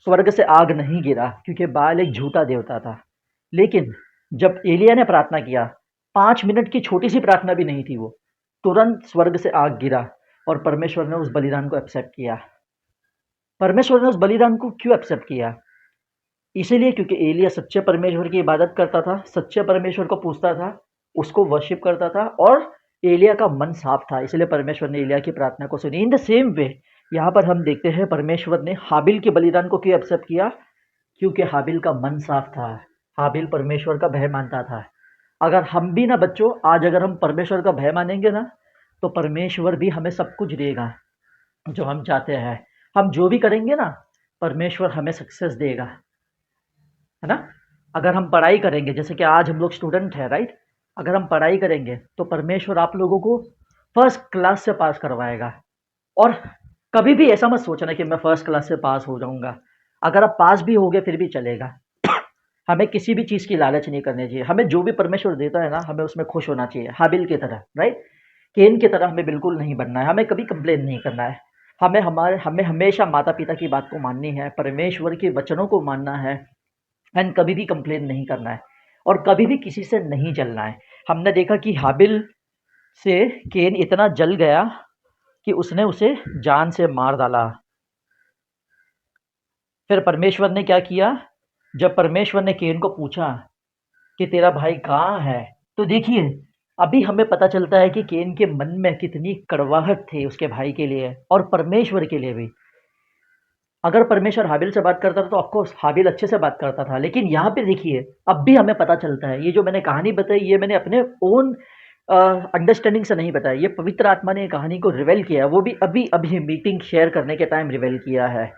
स्वर्ग से आग नहीं गिरा क्योंकि बाल एक झूठा देवता था। लेकिन जब एलिया ने प्रार्थना किया, 5 मिनट की छोटी सी प्रार्थना भी नहीं थी वो, तुरंत स्वर्ग से आग गिरा और परमेश्वर ने उस बलिदान को एक्सेप्ट किया। परमेश्वर ने उस बलिदान को क्यों एक्सेप्ट किया? इसीलिए क्योंकि एलिया सच्चे परमेश्वर की इबादत करता था, सच्चे परमेश्वर को पूजता था, उसको वर्शिप करता था, और एलिया का मन साफ था, इसलिए परमेश्वर ने एलिया की प्रार्थना को सुनी। इन द सेम वे यहाँ पर हम देखते हैं परमेश्वर ने हाबिल के बलिदान को क्यों एक्सेप्ट किया? क्योंकि हाबिल का मन साफ था, हाबिल परमेश्वर का भय मानता था। अगर हम भी ना बच्चों, आज अगर हम परमेश्वर का भय मानेंगे ना, तो परमेश्वर भी हमें सब कुछ देगा जो हम चाहते हैं। हम जो भी करेंगे ना, परमेश्वर हमें सक्सेस देगा, है ना। अगर हम पढ़ाई करेंगे, जैसे कि आज हम लोग स्टूडेंट हैं, राइट, अगर हम पढ़ाई करेंगे तो परमेश्वर आप लोगों को फर्स्ट क्लास से पास करवाएगा। और कभी भी ऐसा मत सोचना कि मैं फर्स्ट क्लास से पास हो जाऊंगा। अगर आप पास भी हो गए फिर भी चलेगा। हमें किसी भी चीज़ की लालच नहीं करनी चाहिए। हमें जो भी परमेश्वर देता है ना, हमें उसमें खुश होना चाहिए, हाबिल की तरह, राइट, केन की तरह हमें बिल्कुल नहीं बनना है। हमें कभी कंप्लेन नहीं करना है। हमें हमेशा माता पिता की बात को माननी है, परमेश्वर के वचनों को मानना है, एंड कभी भी कंप्लेन नहीं करना है, और कभी भी किसी से नहीं जलना है। हमने देखा कि हाबिल से केन इतना जल गया कि उसने उसे जान से मार डाला। फिर परमेश्वर ने क्या किया? जब परमेश्वर ने केन को पूछा कि तेरा भाई कहाँ है, तो देखिए अभी हमें पता चलता है कि केन के मन में कितनी कड़वाहट थी उसके भाई के लिए और परमेश्वर के लिए भी। अगर परमेश्वर हाबिल से बात करता था तो ऑफकोर्स हाबिल अच्छे से बात करता था, लेकिन यहाँ पे देखिए अब भी हमें पता चलता है, ये जो मैंने कहानी बताई ये मैंने अपने ओन अंडरस्टैंडिंग से नहीं बताया, ये पवित्र आत्मा ने कहानी को रिवेल किया है, वो भी अभी अभी मीटिंग शेयर करने के टाइम रिवेल किया है।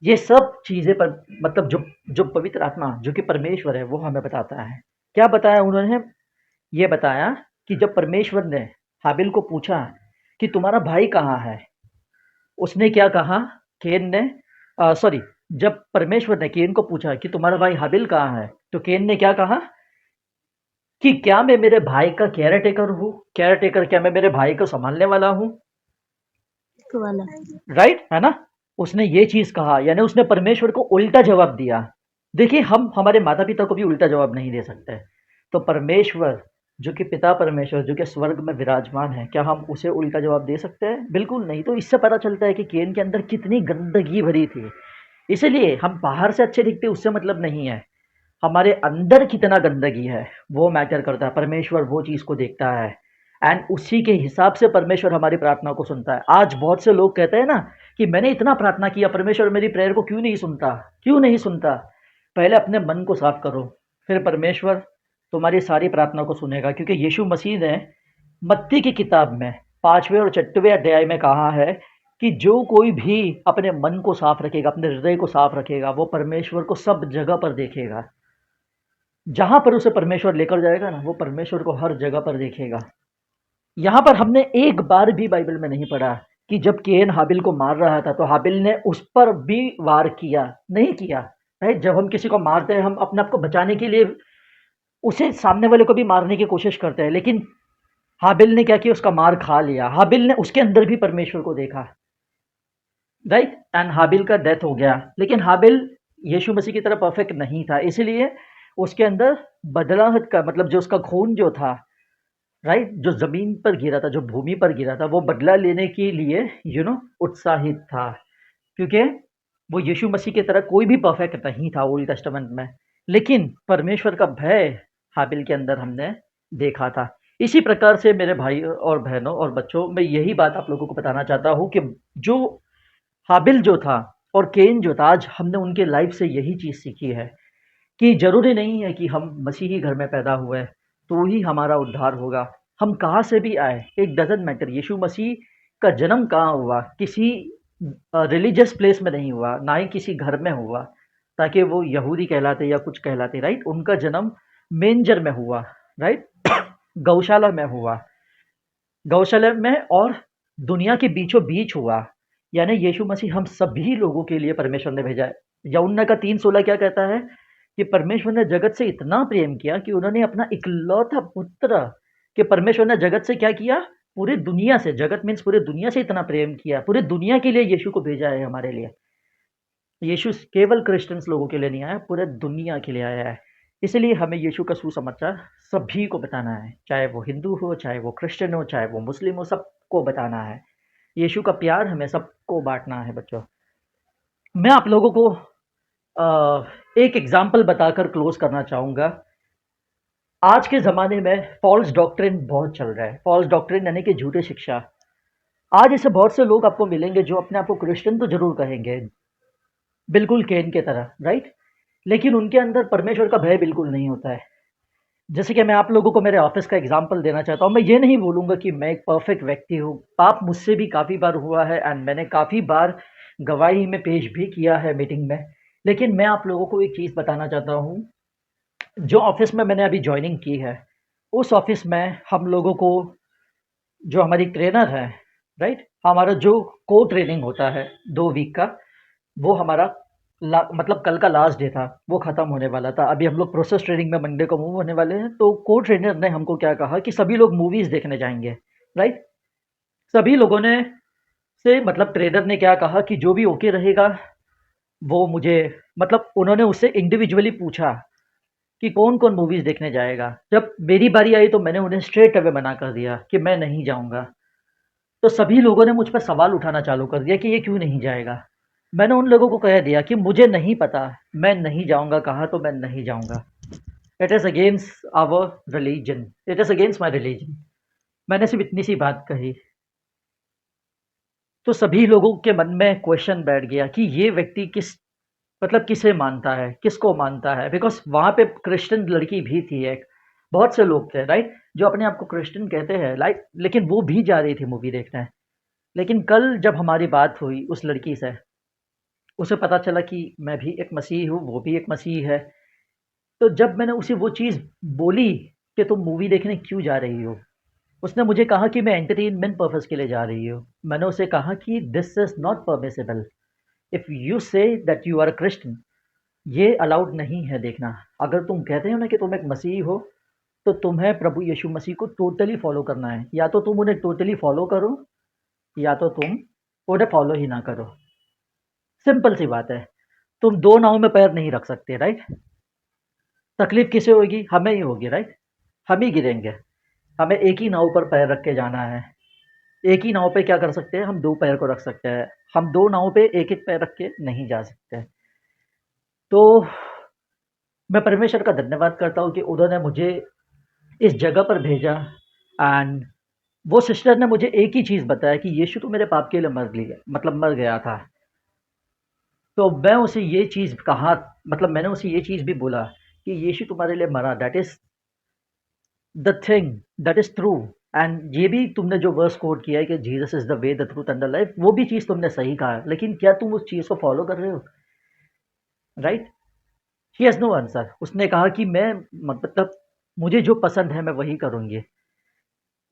ये सब चीज़ें पर मतलब जो जो पवित्र आत्मा जो कि परमेश्वर है वो हमें बताता है। क्या बताया उन्होंने? ये बताया कि जब परमेश्वर ने हाबिल को पूछा कि तुम्हारा भाई कहाँ है, उसने क्या कहा? केन ने सॉरी, जब परमेश्वर ने केन को पूछा कि तुम्हारा भाई हाबिल कहाँ है, तो केन ने क्या कहा कि क्या मैं मेरे भाई का केयर टेकर हूँ? केयर टेकर, क्या मैं मेरे भाई को संभालने वाला हूँ? राइट, है ना। उसने ये चीज कहा, यानी उसने परमेश्वर को उल्टा जवाब दिया। देखिए हम हमारे माता पिता को भी उल्टा जवाब नहीं दे सकते, तो परमेश्वर जो कि पिता परमेश्वर जो कि स्वर्ग में विराजमान है, क्या हम उसे उल्टा जवाब दे सकते हैं? बिल्कुल नहीं। तो इससे पता चलता है कि केन के अंदर कितनी गंदगी भरी थी। इसलिए हम बाहर से अच्छे दिखते उससे मतलब नहीं है, हमारे अंदर कितना गंदगी है वो मैटर करता है। परमेश्वर वो चीज़ को देखता है एंड उसी के हिसाब से परमेश्वर हमारी प्रार्थना को सुनता है। आज बहुत से लोग कहते हैं ना कि मैंने इतना प्रार्थना किया, परमेश्वर मेरी प्रेयर को क्यों नहीं सुनता? क्यों नहीं सुनता? पहले अपने मन को साफ करो, फिर परमेश्वर तुम्हारी सारी प्रार्थना को सुनेगा। क्योंकि यीशु मसीह ने मत्ती की किताब में 5वें और 6वें अध्याय में कहा है कि जो कोई भी अपने मन को साफ रखेगा, अपने हृदय को साफ रखेगा, वो परमेश्वर को सब जगह पर देखेगा। जहाँ पर उसे परमेश्वर लेकर जाएगा ना, वो परमेश्वर को हर जगह पर देखेगा। यहाँ पर हमने एक बार भी बाइबल में नहीं पढ़ा कि जब केन हाबिल को मार रहा था तो हाबिल ने उस पर भी वार किया, नहीं किया। राइट, जब हम किसी को मारते हैं हम अपने आप को बचाने के लिए उसे सामने वाले को भी मारने की कोशिश करते हैं, लेकिन हाबिल ने क्या किया, उसका मार खा लिया। हाबिल ने उसके अंदर भी परमेश्वर को देखा, राइट, एंड हाबिल का डेथ हो गया। लेकिन हाबिल यीशु मसीह की तरह परफेक्ट नहीं था, इसलिए उसके अंदर बदलाहट का मतलब जो उसका खून जो था, राइट, जो जमीन पर गिरा था, जो भूमि पर गिरा था, वो बदला लेने के लिए उत्साहित था, क्योंकि वो यीशु मसीह की तरह कोई भी परफेक्ट नहीं था ओल्ड टेस्टामेंट में। लेकिन परमेश्वर का भय हाबिल के अंदर हमने देखा था। इसी प्रकार से मेरे भाई और बहनों और बच्चों, मैं यही बात आप लोगों को बताना चाहता हूँ कि जो हाबिल जो था और केन जो था, आज हमने उनके लाइफ से यही चीज़ सीखी है कि ज़रूरी नहीं है कि हम मसीही घर में पैदा हुए तो ही हमारा उद्धार होगा। हम कहाँ से भी आए, इट डज़न्ट मैटर। यीशु मसीह का जन्म कहाँ हुआ, किसी रिलीजियस प्लेस में नहीं हुआ, ना ही किसी घर में हुआ ताकि वो यहूदी कहलाते या कुछ कहलाते, राइट। उनका जन्म मेंजर में हुआ, राइट, गौशाला में हुआ, गौशाला में, और दुनिया के बीचों बीच हुआ। यानी यीशु मसीह हम सभी लोगों के लिए परमेश्वर ने भेजा है। यूहन्ना का 3:16 क्या कहता है कि परमेश्वर ने जगत से इतना प्रेम किया कि उन्होंने अपना इकलौता पुत्र, कि परमेश्वर ने जगत से क्या किया, पूरी दुनिया से, जगत मीन्स पूरी दुनिया से इतना प्रेम किया, पूरी दुनिया के लिए यीशु को भेजा है हमारे लिए। यीशु केवल क्रिश्चियंस लोगों के लिए नहीं आया, पूरे दुनिया के लिए आया है। इसलिए हमें यीशु का सुसमाचार सभी को बताना है, चाहे वो हिंदू हो, चाहे वो क्रिश्चियन हो, चाहे वो मुस्लिम हो, सबको बताना है। यीशु का प्यार हमें सबको बांटना है बच्चों। मैं आप लोगों को एक एग्जाम्पल बताकर क्लोज करना चाहूँगा। आज के ज़माने में फॉल्स डॉक्ट्रिन बहुत चल रहा है। फॉल्स डॉक्ट्रिन यानी कि झूठी शिक्षा। आज ऐसे बहुत से लोग आपको मिलेंगे जो अपने आप को क्रिश्चियन तो जरूर कहेंगे, बिल्कुल केन के तरह, राइट, लेकिन उनके अंदर परमेश्वर का भय बिल्कुल नहीं होता है। जैसे कि मैं आप लोगों को मेरे ऑफिस का एग्जाम्पल देना चाहता हूँ। मैं ये नहीं बोलूँगा कि मैं एक परफेक्ट व्यक्ति हूँ, पाप मुझसे भी काफ़ी बार हुआ है एंड मैंने काफ़ी बार गवाही में पेश भी किया है मीटिंग में। लेकिन मैं आप लोगों को एक चीज़ बताना चाहता हूँ, जो ऑफिस में मैंने अभी ज्वाइनिंग की है, उस ऑफिस में हम लोगों को, जो हमारी ट्रेनर है, राइट, हमारा जो को ट्रेनिंग होता है 2 वीक का, वो हमारा मतलब कल का लास्ट डे था, वो ख़त्म होने वाला था। अभी हम लोग प्रोसेस ट्रेनिंग में मंडे को मूव होने वाले हैं। तो को ट्रेनर ने हमको क्या कहा कि सभी लोग मूवीज़ देखने जाएंगे, राइट। सभी लोगों ने से मतलब ट्रेनर ने क्या कहा कि जो भी ओके रहेगा वो मुझे, मतलब उन्होंने उससे इंडिविजुअली पूछा कि कौन कौन मूवीज़ देखने जाएगा। जब मेरी बारी आई तो मैंने उन्हें स्ट्रेट अवे मना कर दिया कि मैं नहीं जाऊँगा। तो सभी लोगों ने मुझ पर सवाल उठाना चालू कर दिया कि ये क्यों नहीं जाएगा। मैंने उन लोगों को कह दिया कि मुझे नहीं पता, मैं नहीं जाऊँगा, कहा तो मैं नहीं जाऊँगा। It is against our religion, it is against my religion. मैंने सिर्फ इतनी सी बात कही तो सभी लोगों के मन में क्वेश्चन बैठ गया कि ये व्यक्ति मतलब किसे मानता है, किसको मानता है। बिकॉज वहाँ पे क्रिश्चियन लड़की भी थी एक, बहुत से लोग थे, राइट, जो अपने आप को क्रिश्चियन कहते हैं, लाइक, लेकिन वो भी जा रही थी मूवी देखने। लेकिन कल जब हमारी बात हुई उस लड़की से, उसे पता चला कि मैं भी एक मसीह हूँ, वो भी एक मसीह है। तो जब मैंने उसे वो चीज़ बोली कि तुम मूवी देखने क्यों जा रही हो, उसने मुझे कहा कि मैं एंटरटेनमेंट पर्पज़ के लिए जा रही हूँ। मैंने उसे कहा कि this is not permissible. If you say that you are a Christian, ये अलाउड नहीं है देखना। अगर तुम कहते हो ना कि तुम एक मसीह हो, तो तुम्हें प्रभु यीशु मसीह को टोटली फॉलो करना है। या तो तुम उन्हें टोटली फॉलो करो, या तो तुम उन्हें फॉलो ही ना करो। सिंपल सी बात है। तुम 2 नाव में पैर नहीं रख सकते, राइट। तकलीफ किसे होगी, हमें ही होगी, राइट। हम ही गिरेंगे। हमें एक ही नाव पर पैर रख के जाना है। एक ही नाव पे क्या कर सकते हैं, हम 2 पैर को रख सकते हैं। हम 2 नाव पे एक एक पैर रख के नहीं जा सकते। तो मैं परमेश्वर का धन्यवाद करता हूँ कि उन्होंने मुझे इस जगह पर भेजा। एंड वो सिस्टर ने मुझे एक ही चीज़ बताया कि यीशु तो मेरे पाप के लिए मर गया था। तो मैं उसे ये चीज़ कहा, मतलब मैंने उसे ये चीज़ भी बोला कि यीशु तुम्हारे लिए मरा, that is the thing, that is true. And ये भी तुमने जो वर्स कोट किया है कि Jesus is the way the truth and the life, वो भी चीज़ तुमने सही कहा है, लेकिन क्या तुम उस चीज़ को फॉलो कर रहे हो? Right? She has no answer. उसने कहा कि मैं मतलब मुझे जो पसंद है मैं वही करूँगी।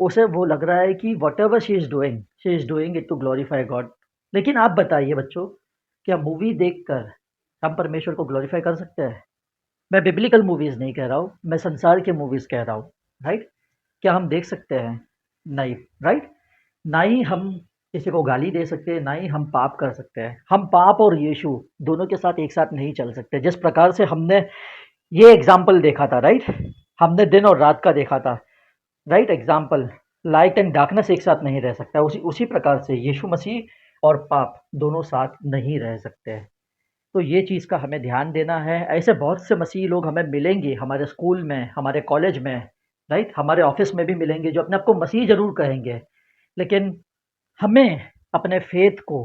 उसे वो लग रहा है कि what ever she is doing it to glorify God. लेकिन आप बताइए बच्चों, क्या मूवी देखकर हम परमेश्वर को ग्लोरीफाई कर सकते हैं? मैं बिब्लिकल मूवीज़ नहीं कह रहा हूँ, मैं संसार के मूवीज़ कह रहा हूँ। राइट? क्या हम देख सकते हैं? नहीं। राइट? ना ही हम किसी को गाली दे सकते हैं, ना ही हम पाप कर सकते हैं। हम पाप और यीशु दोनों के साथ एक साथ नहीं चल सकते। जिस प्रकार से हमने ये एग्जाम्पल देखा था, राइट? हमने दिन और रात का देखा था, right? Example, light and darkness एक साथ नहीं रह सकता। उसी उसी प्रकार से यीशु मसीह और पाप दोनों साथ नहीं रह सकते हैं। तो ये चीज़ का हमें ध्यान देना है। ऐसे बहुत से मसीही लोग हमें मिलेंगे हमारे स्कूल में, हमारे कॉलेज में, राइट? हमारे ऑफिस में भी मिलेंगे जो अपने आप को मसीही ज़रूर कहेंगे, लेकिन हमें अपने फेथ को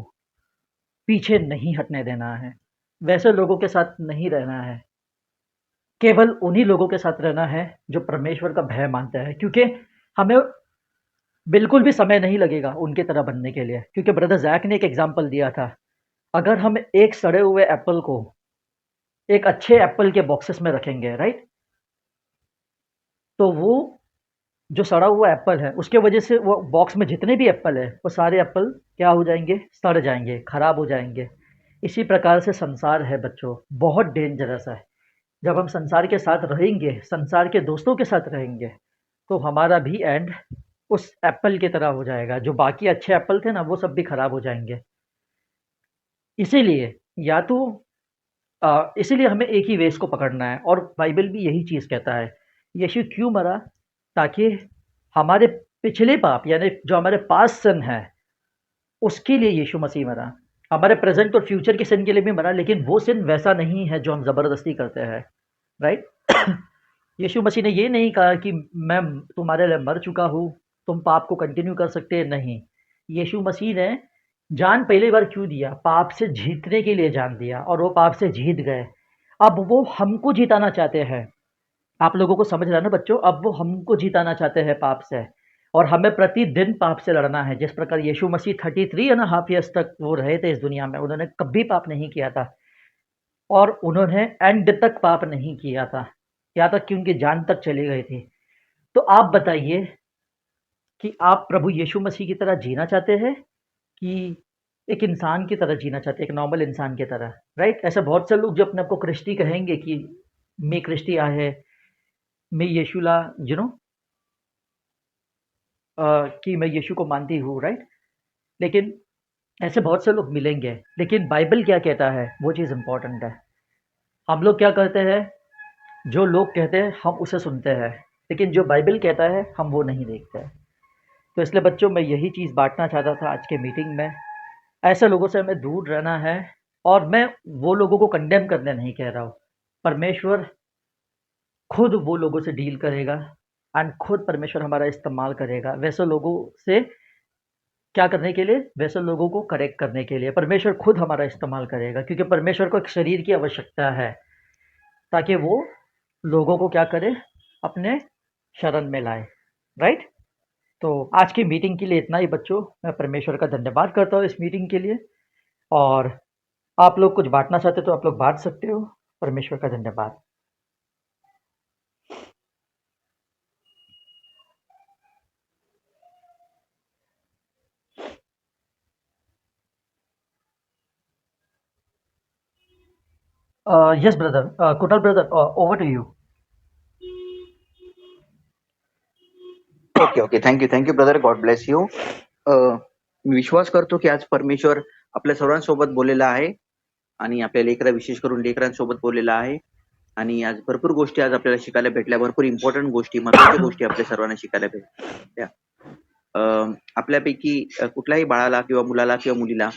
पीछे नहीं हटने देना है। वैसे लोगों के साथ नहीं रहना है। केवल उन्हीं लोगों के साथ रहना है जो परमेश्वर का भय मानते हैं, क्योंकि हमें बिल्कुल भी समय नहीं लगेगा उनकी तरह बनने के लिए। क्योंकि ब्रदर जैक ने एक एग्जाम्पल दिया था, अगर हम एक सड़े हुए एप्पल को एक अच्छे एप्पल के बॉक्सेस में रखेंगे, राइट? तो वो जो सड़ा हुआ एप्पल है उसके वजह से वो बॉक्स में जितने भी एप्पल है वो सारे एप्पल क्या हो जाएंगे? सड़ जाएंगे, खराब हो जाएंगे। इसी प्रकार से संसार है बच्चों, बहुत डेंजरस है। जब हम संसार के साथ रहेंगे, संसार के दोस्तों के साथ रहेंगे, तो हमारा भी एंड उस एप्पल की तरह हो जाएगा। जो बाकी अच्छे एप्पल थे ना, वो सब भी खराब हो जाएंगे। इसीलिए या तो इसीलिए हमें एक ही वेस को पकड़ना है, और बाइबल भी यही चीज़ कहता है। यीशु क्यों मरा? ताकि हमारे पिछले पाप, यानी जो हमारे पास सिन है, उसके लिए यीशु मसीह मरा। हमारे प्रेजेंट और फ्यूचर के सिन के लिए भी मरा, लेकिन वो सिन वैसा नहीं है जो हम ज़बरदस्ती करते हैं, राइट? यीशु मसीह ने ये नहीं कहा कि मैं तुम्हारे लिए मर चुका हूँ, तुम पाप को कंटिन्यू कर सकते हैं, नहीं। यीशु मसीह ने जान पहली बार क्यों दिया? पाप से जीतने के लिए जान दिया, और वो पाप से जीत गए। अब वो हमको जिताना चाहते हैं। आप लोगों को समझ रहा है ना बच्चों? अब वो हमको जिताना चाहते हैं पाप से, और हमें प्रतिदिन पाप से लड़ना है। जिस प्रकार यीशु मसीह 33.5 ईयर्स तक वो रहे थे इस दुनिया में, उन्होंने कभी पाप नहीं किया था, और उन्होंने एंड तक पाप नहीं किया था, यहाँ तक कि उनकी जान तक चली गई थी। तो आप बताइए कि आप प्रभु यीशु मसीह की तरह जीना चाहते हैं कि एक इंसान की तरह जीना चाहते हैं, एक नॉर्मल इंसान की तरह, राइट? ऐसे बहुत से लोग जो अपने आप को क्रिश्ती कहेंगे कि मैं क्रिश्ती आहे, मैं यीशुला यू नो कि मैं यीशु को मानती हूँ, राइट? लेकिन ऐसे बहुत से लोग मिलेंगे, लेकिन बाइबल क्या कहता है वो चीज़ इंपॉर्टेंट है। हम लोग क्या करते हैं? जो लोग कहते हैं हम उसे सुनते हैं, लेकिन जो बाइबल कहता है हम वो नहीं देखते हैं। तो इसलिए बच्चों, मैं यही चीज़ बांटना चाहता था आज के मीटिंग में। ऐसे लोगों से हमें दूर रहना है, और मैं वो लोगों को कंडेम करने नहीं कह रहा हूँ। परमेश्वर खुद वो लोगों से डील करेगा, एंड खुद परमेश्वर हमारा इस्तेमाल करेगा वैसे लोगों से। क्या करने के लिए? वैसे लोगों को करेक्ट करने के लिए परमेश्वर खुद हमारा इस्तेमाल करेगा, क्योंकि परमेश्वर को एक शरीर की आवश्यकता है, ताकि वो लोगों को क्या करे? अपने शरण में लाए, राइट? तो आज की मीटिंग के लिए इतना ही बच्चों। मैं परमेश्वर का धन्यवाद करता हूँ इस मीटिंग के लिए, और आप लोग कुछ बांटना चाहते हो तो आप लोग बांट सकते हो। परमेश्वर का धन्यवाद। Yes brother, Kunal brother, over to you. Okay okay, thank you brother, God bless you. मी विश्वास करतो की आज परमेश्वर आपल्या सर्वांसोबत बोललेला आहे, आणि आपल्या लेकरा, विशेष करून लेकरांसोबत बोललेला आहे. आणि आज भरपूर गोष्टी आज आपल्याला शिकायला भेटल्या, भरपूर इम्पॉर्टंट गोष्टी, महत्वाच्या गोष्टी आपल्या सर्वांना शिकायला भेटल्या. आपल्यापैकी कुठल्याही बाळाला किंवा मुलाला किंवा मुलीला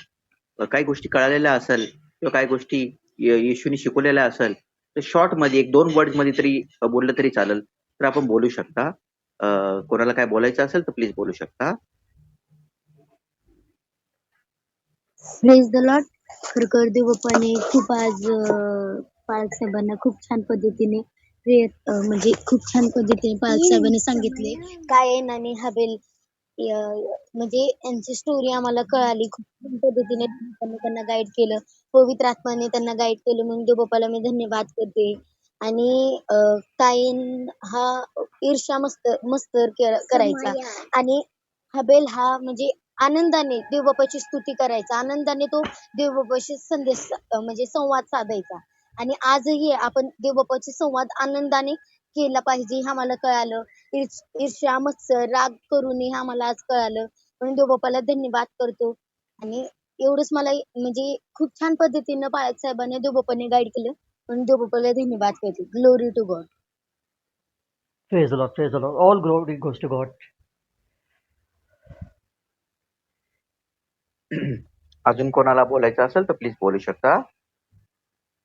काही गोष्टी कळालेल्या असेल किंवा काही गोष्टी येशूने शिकवलेल्या असेल, तर शॉर्ट मध्ये 1-2 वर्ड मध्ये तरी बोललं तरी चालेल, तर आपण बोलू शकता. कोणाला काय बोलायचं असेल तर प्लीज बोलू शकता. Praise the Lord. खरकर देवप्पाने खूप आज पालक साहेबांना खूप छान पद्धतीने म्हणजे खूप छान पद्धतीने पालक साहेबांनी सांगितले कायन आणि हबेल म्हणजे यांची स्टोरी आम्हाला कळाली खूप छान पद्धतीने त्यांना गाईड केलं पवित्र आत्माने त्यांना गाईड केलं म्हणून देव बाप्पाला मी धन्यवाद करते आणि कायन हा ईर्ष्या मस्तर करायचा आणि हबेल हा म्हणजे आनंदाने देवबापाची स्तुती करायचा आनंदाने तो देवबापाशी संदेश म्हणजे संवाद साधायचा आणि आजही आपण देवबापाची संवाद आनंदाने केला पाहिजे हे आम्हाला कळालं ईर्ष्या मत्सर राग करून हे आम्हाला आज कळालं म्हणून देवबापाला धन्यवाद करतो आणि एवढंच मला म्हणजे खूप छान पद्धतीनं पाळक साहेबांनी देवबापाने गाईड केलं म्हणून देवबापाला धन्यवाद करते glory to God Praise the Lord, praise the Lord. All glory goes to God. अजून कोणाला बोलायचं असेल तर प्लीज बोलू शकता.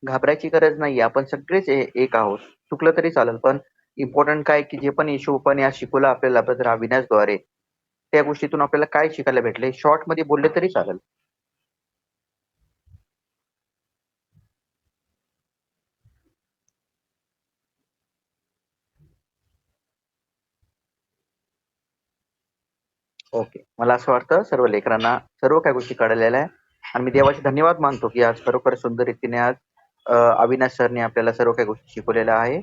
घाबरायची गरज नाही. आपण सगळेच एक आहोत. चुकलं तरी चालेल, पण इम्पॉर्टंट काय की जे पण येशू पण या शिकवलं आपल्याला ब्रदर अविनाशद्वारे, त्या गोष्टीतून आपल्याला काय शिकायला भेटले शॉर्ट मध्ये बोलले तरी चालेल. ओके, मला असं वाटतं सर्व लेकरांना सर्व काही गोष्टी कळलेल्या आहे आणि मी देवाचे धन्यवाद मानतो की आज खरोखर सुंदर रीतीने आज अविनाश सरने आपल्याला सर्व काही गोष्टी शिकवलेल्या आहे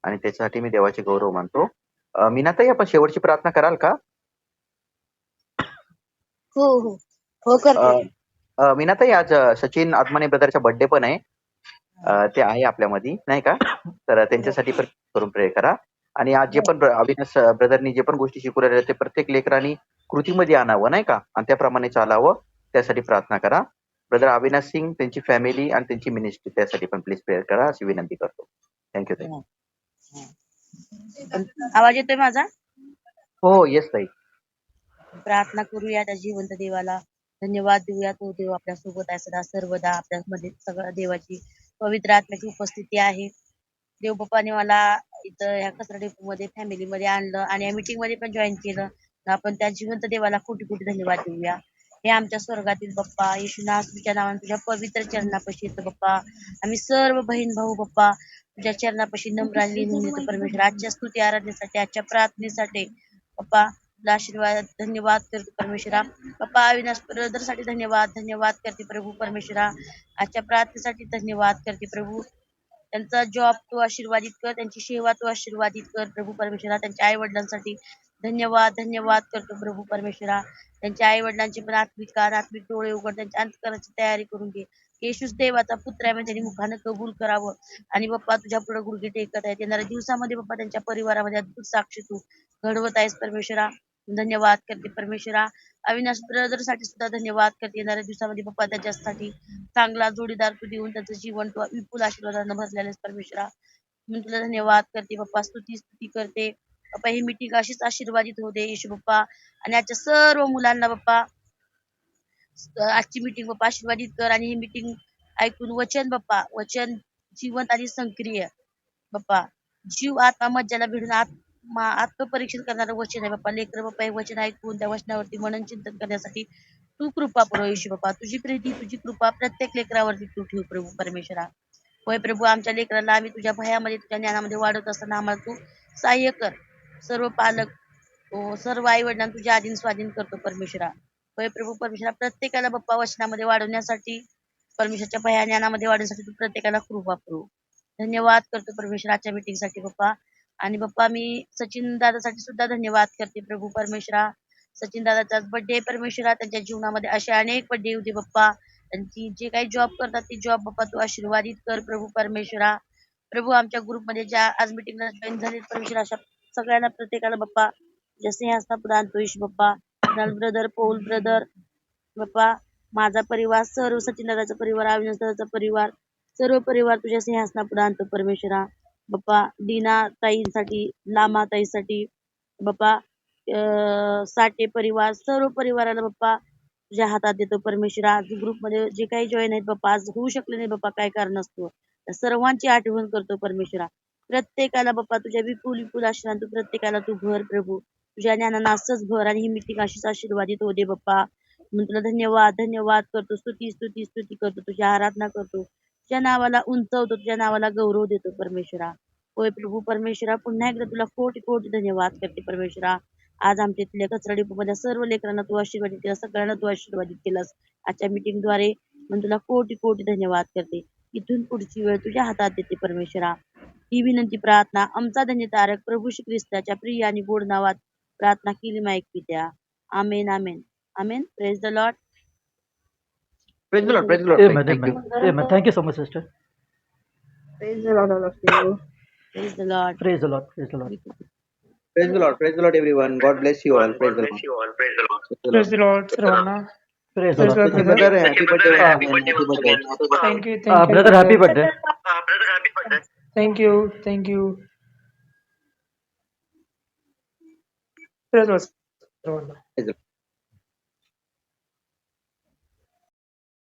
आणि त्याच्यासाठी मी देवाचे गौरव मानतो. मीनाताई, आपण शेवटची प्रार्थना कराल का? हो हो हो करते मीनाताई, आज सचिन आत्माने ब्रदरचा बर्थडे पण आहे. ते आहे आपल्यामध्ये, नाही का? तर त्यांच्यासाठी पण करून प्रे करा आणि आज जे पण अविनाश ब्रदरनी जे पण गोष्टी शिकवलेल्या आहेत ते प्रत्येक लेकरांनी कृतीमध्ये आणावं, नाही का? आणि त्याप्रमाणे चालावं, त्यासाठी प्रार्थना करा. ब्रदर अविनाश सिंग, त्यांची फॅमिली आणि त्यांची मिनिस्ट्री, त्यासाठी पण प्लीज प्रेयर करा अशी विनंती करतो. थँक्यू ताई. आवाज येतोय माझा? हो, येस ताई. प्रार्थना करूया त्या जिवंत देवाला. धन्यवाद देऊया, तो देव आपल्या सोबत आहे सदा सर्वदा. आपल्यामध्ये सगळ्या देवाची पवित्र आत्म्याची उपस्थिती आहे. देव बाप्पाने मला इथं ह्या कचरा डेपो मध्ये फॅमिली मध्ये आणलं आणि या मीटिंग मध्ये पण जॉईन केलं. आपण त्या जिवंत देवाला कोटी कोटी धन्यवाद देऊया. हे आमच्या स्वर्गातील बाप्पा, येशू नासूच्या नावाने तुझ्या पवित्र चरणापाशी येतो बाप्पा. आम्ही सर्व बहीण भाऊ बाप्पा तुझ्या चरणापाशी नम्राने लिहून येतो परमेश्वर. आजच्या स्तुती आराधनेसाठी, आजच्या प्रार्थनेसाठी बाप्पा तुला आशीर्वाद धन्यवाद करते परमेश्वरा. बाप्पा अविनाश ब्रदर साठी धन्यवाद करते प्रभू परमेश्वरा. आजच्या प्रार्थनेसाठी धन्यवाद करते प्रभू. त्यांचा जॉब तू आशीर्वादित कर, त्यांची सेवा तू आशीर्वादित कर प्रभू परमेश्वरा. त्यांच्या आई वडिलांसाठी धन्यवाद करतो प्रभू परमेश्वरा. त्यांच्या आई वडिलांचे पण आत्मिक डोळे उघड, त्यांच्या अंतकरणाची तयारी करून घे. येशूच देवाचा पुत्र आहे म्हणजे त्यांनी मुखानं कबूल करावं आणि बाप्पा तुझ्या पुढे गुडघे टेकत आहेत. येणाऱ्या दिवसामध्ये बाप्पा त्यांच्या परिवारामध्ये अद्भुत साक्षी तू घडवत आहेस परमेश्वरा. धन्यवाद करते परमेश्वरा. अविनाश ब्रदर साठी सुद्धा धन्यवाद करते. येणाऱ्या दिवसामध्ये बाप्पा त्याच्यासाठी चांगला जोडीदार तू देऊन त्यांचं जीवन तू विपुल आशीर्वादानं भरलेलं आहेस परमेश्वरा. म्हणून तुला धन्यवाद करते बाप्पा. स्तुती करते बाप्पा. ही मीटिंग अशीच आशीर्वादित होऊ दे येशू बाप्पा. आणि आजच्या सर्व मुलांना बाप्पा आजची मीटिंग बाप्पा आशीर्वादित कर आणि ही मीटिंग ऐकून वचन बाप्पा, वचन जिवंत आणि सक्रिय बाप्पा, जीव आत्मा मज्जाला भिडून आत्मपरीक्षण करणारं वचन आहे बाप्पा. लेकर बाप्पा हे वचन ऐकून त्या वचनावरती मनन चिंतन करण्यासाठी तू कृपा पुरव येशू बाप्पा. तुझी प्रीती तुझी कृपा प्रत्येक लेकरावरती तू ठेव प्रभू परमेश्वरा. होय प्रभू, आमच्या लेकराला आम्ही तुझ्या भयामध्ये तुझ्या ज्ञानामध्ये वाढवत असताना आम्हाला तू सहाय्य कर. सर्व पालक सर्व आई वडिलांना तुझ्या आधीन स्वाधीन करतो परमेश्वरा. होय प्रभू परमेश्वरा, प्रत्येकाला बाप्पा वचनामध्ये वाढवण्यासाठी, परमेश्वरच्या भया ज्ञानामध्ये वाढवण्यासाठी तू प्रत्येकाला कृपा पुरव. धन्यवाद करतो परमेश्वर आजच्या मीटिंग साठी बाप्पा. आणि बाप्पा मी सचिन दादासाठी सुद्धा धन्यवाद करते प्रभू परमेश्वरा. सचिन दादाचा बर्थडे परमेश्वरा. त्यांच्या जीवनामध्ये असे अनेक बर्थडे येऊ दे बाप्पा. त्यांची जे काही जॉब करतात ते जॉब बाप्पा तू आशीर्वादित कर प्रभू परमेश्वरा. प्रभू आमच्या ग्रुपमध्ये ज्या आज मीटिंगला जॉईन झाले परमेश्वरा, अशा सगळ्यांना प्रत्येकाला बाप्पा जसे हस्ता आणतो येशू बाप्पा. ब्रदर, पौल ब्रदर बाप्पा, माझा परिवार, सर्व सचिन दादाचा परिवार, अविनाश दादाचा परिवार, सर्व परिवार तुझ्या सिंहासनापुढे आणतो परमेश्वरा. बाप्पा दीना ताईंसाठी, लामा ताईसाठी बाप्पा, साठे परिवार, सर्व परिवाराला बाप्पा तुझ्या हातात देतो परमेश्वरा. आज ग्रुपमध्ये जे काही जॉईन आहेत बाप्पा, आज होऊ शकले नाही बाप्पा, काय कारण असतो, सर्वांची आठवण करतो परमेश्वरा. प्रत्येकाला बाप्पा तुझ्या विपुल आशीर्वाद तू प्रत्येकाला तू भर प्रभू. तुझ्या ज्ञानानं असंच भर आणि ही मीटिंग अशीच आशीर्वादित होऊ दे बाप्पा. म्हणून तुला धन्यवाद करतो. स्तुती करतो, तुझ्या आराधना करतो, तुझ्या नावाला उंचवतो, तुझ्या नावाला गौरव देतो परमेश्वरा. होय प्रभू परमेश्वरा, पुन्हा एकदा तुला कोटी कोटी धन्यवाद करते परमेश्वरा. आज आमच्या इथल्या कचरा डिपोमध्ये सर्व लेकरांना तू आशीर्वादित केलास, सगळ्यांना तू आशीर्वादित केलास आजच्या मीटिंगद्वारे. म्हणून तुला कोटी कोटी धन्यवाद करते. इथून पुढची वेळ तुझ्या हातात देते परमेश्वरा. ही विनंती प्रार्थना आमचा धन्य तारक प्रभू श्री ख्रिस्ताच्या प्रिय आणि गोड नावात प्रार्थना केली माईक पित्या. Amen amen amen. Praise the Lord. Praise the Lord, praise the Lord. Amen, thank you. amen, amen. Thank you so much, sister. Praise the Lord, all of you. Praise the Lord. Praise the Lord, praise the Lord. Praise the Lord everyone. God bless you all. Praise the Lord. Praise the Lord, सर्वांना. Praise the Praise Lord. the Happy brother. birthday, happy birthday, happy birthday. Thank you, thank you. Brother, happy birthday. Thank you, thank you. Praise the Lord, सर्वांना. Praise the Lord.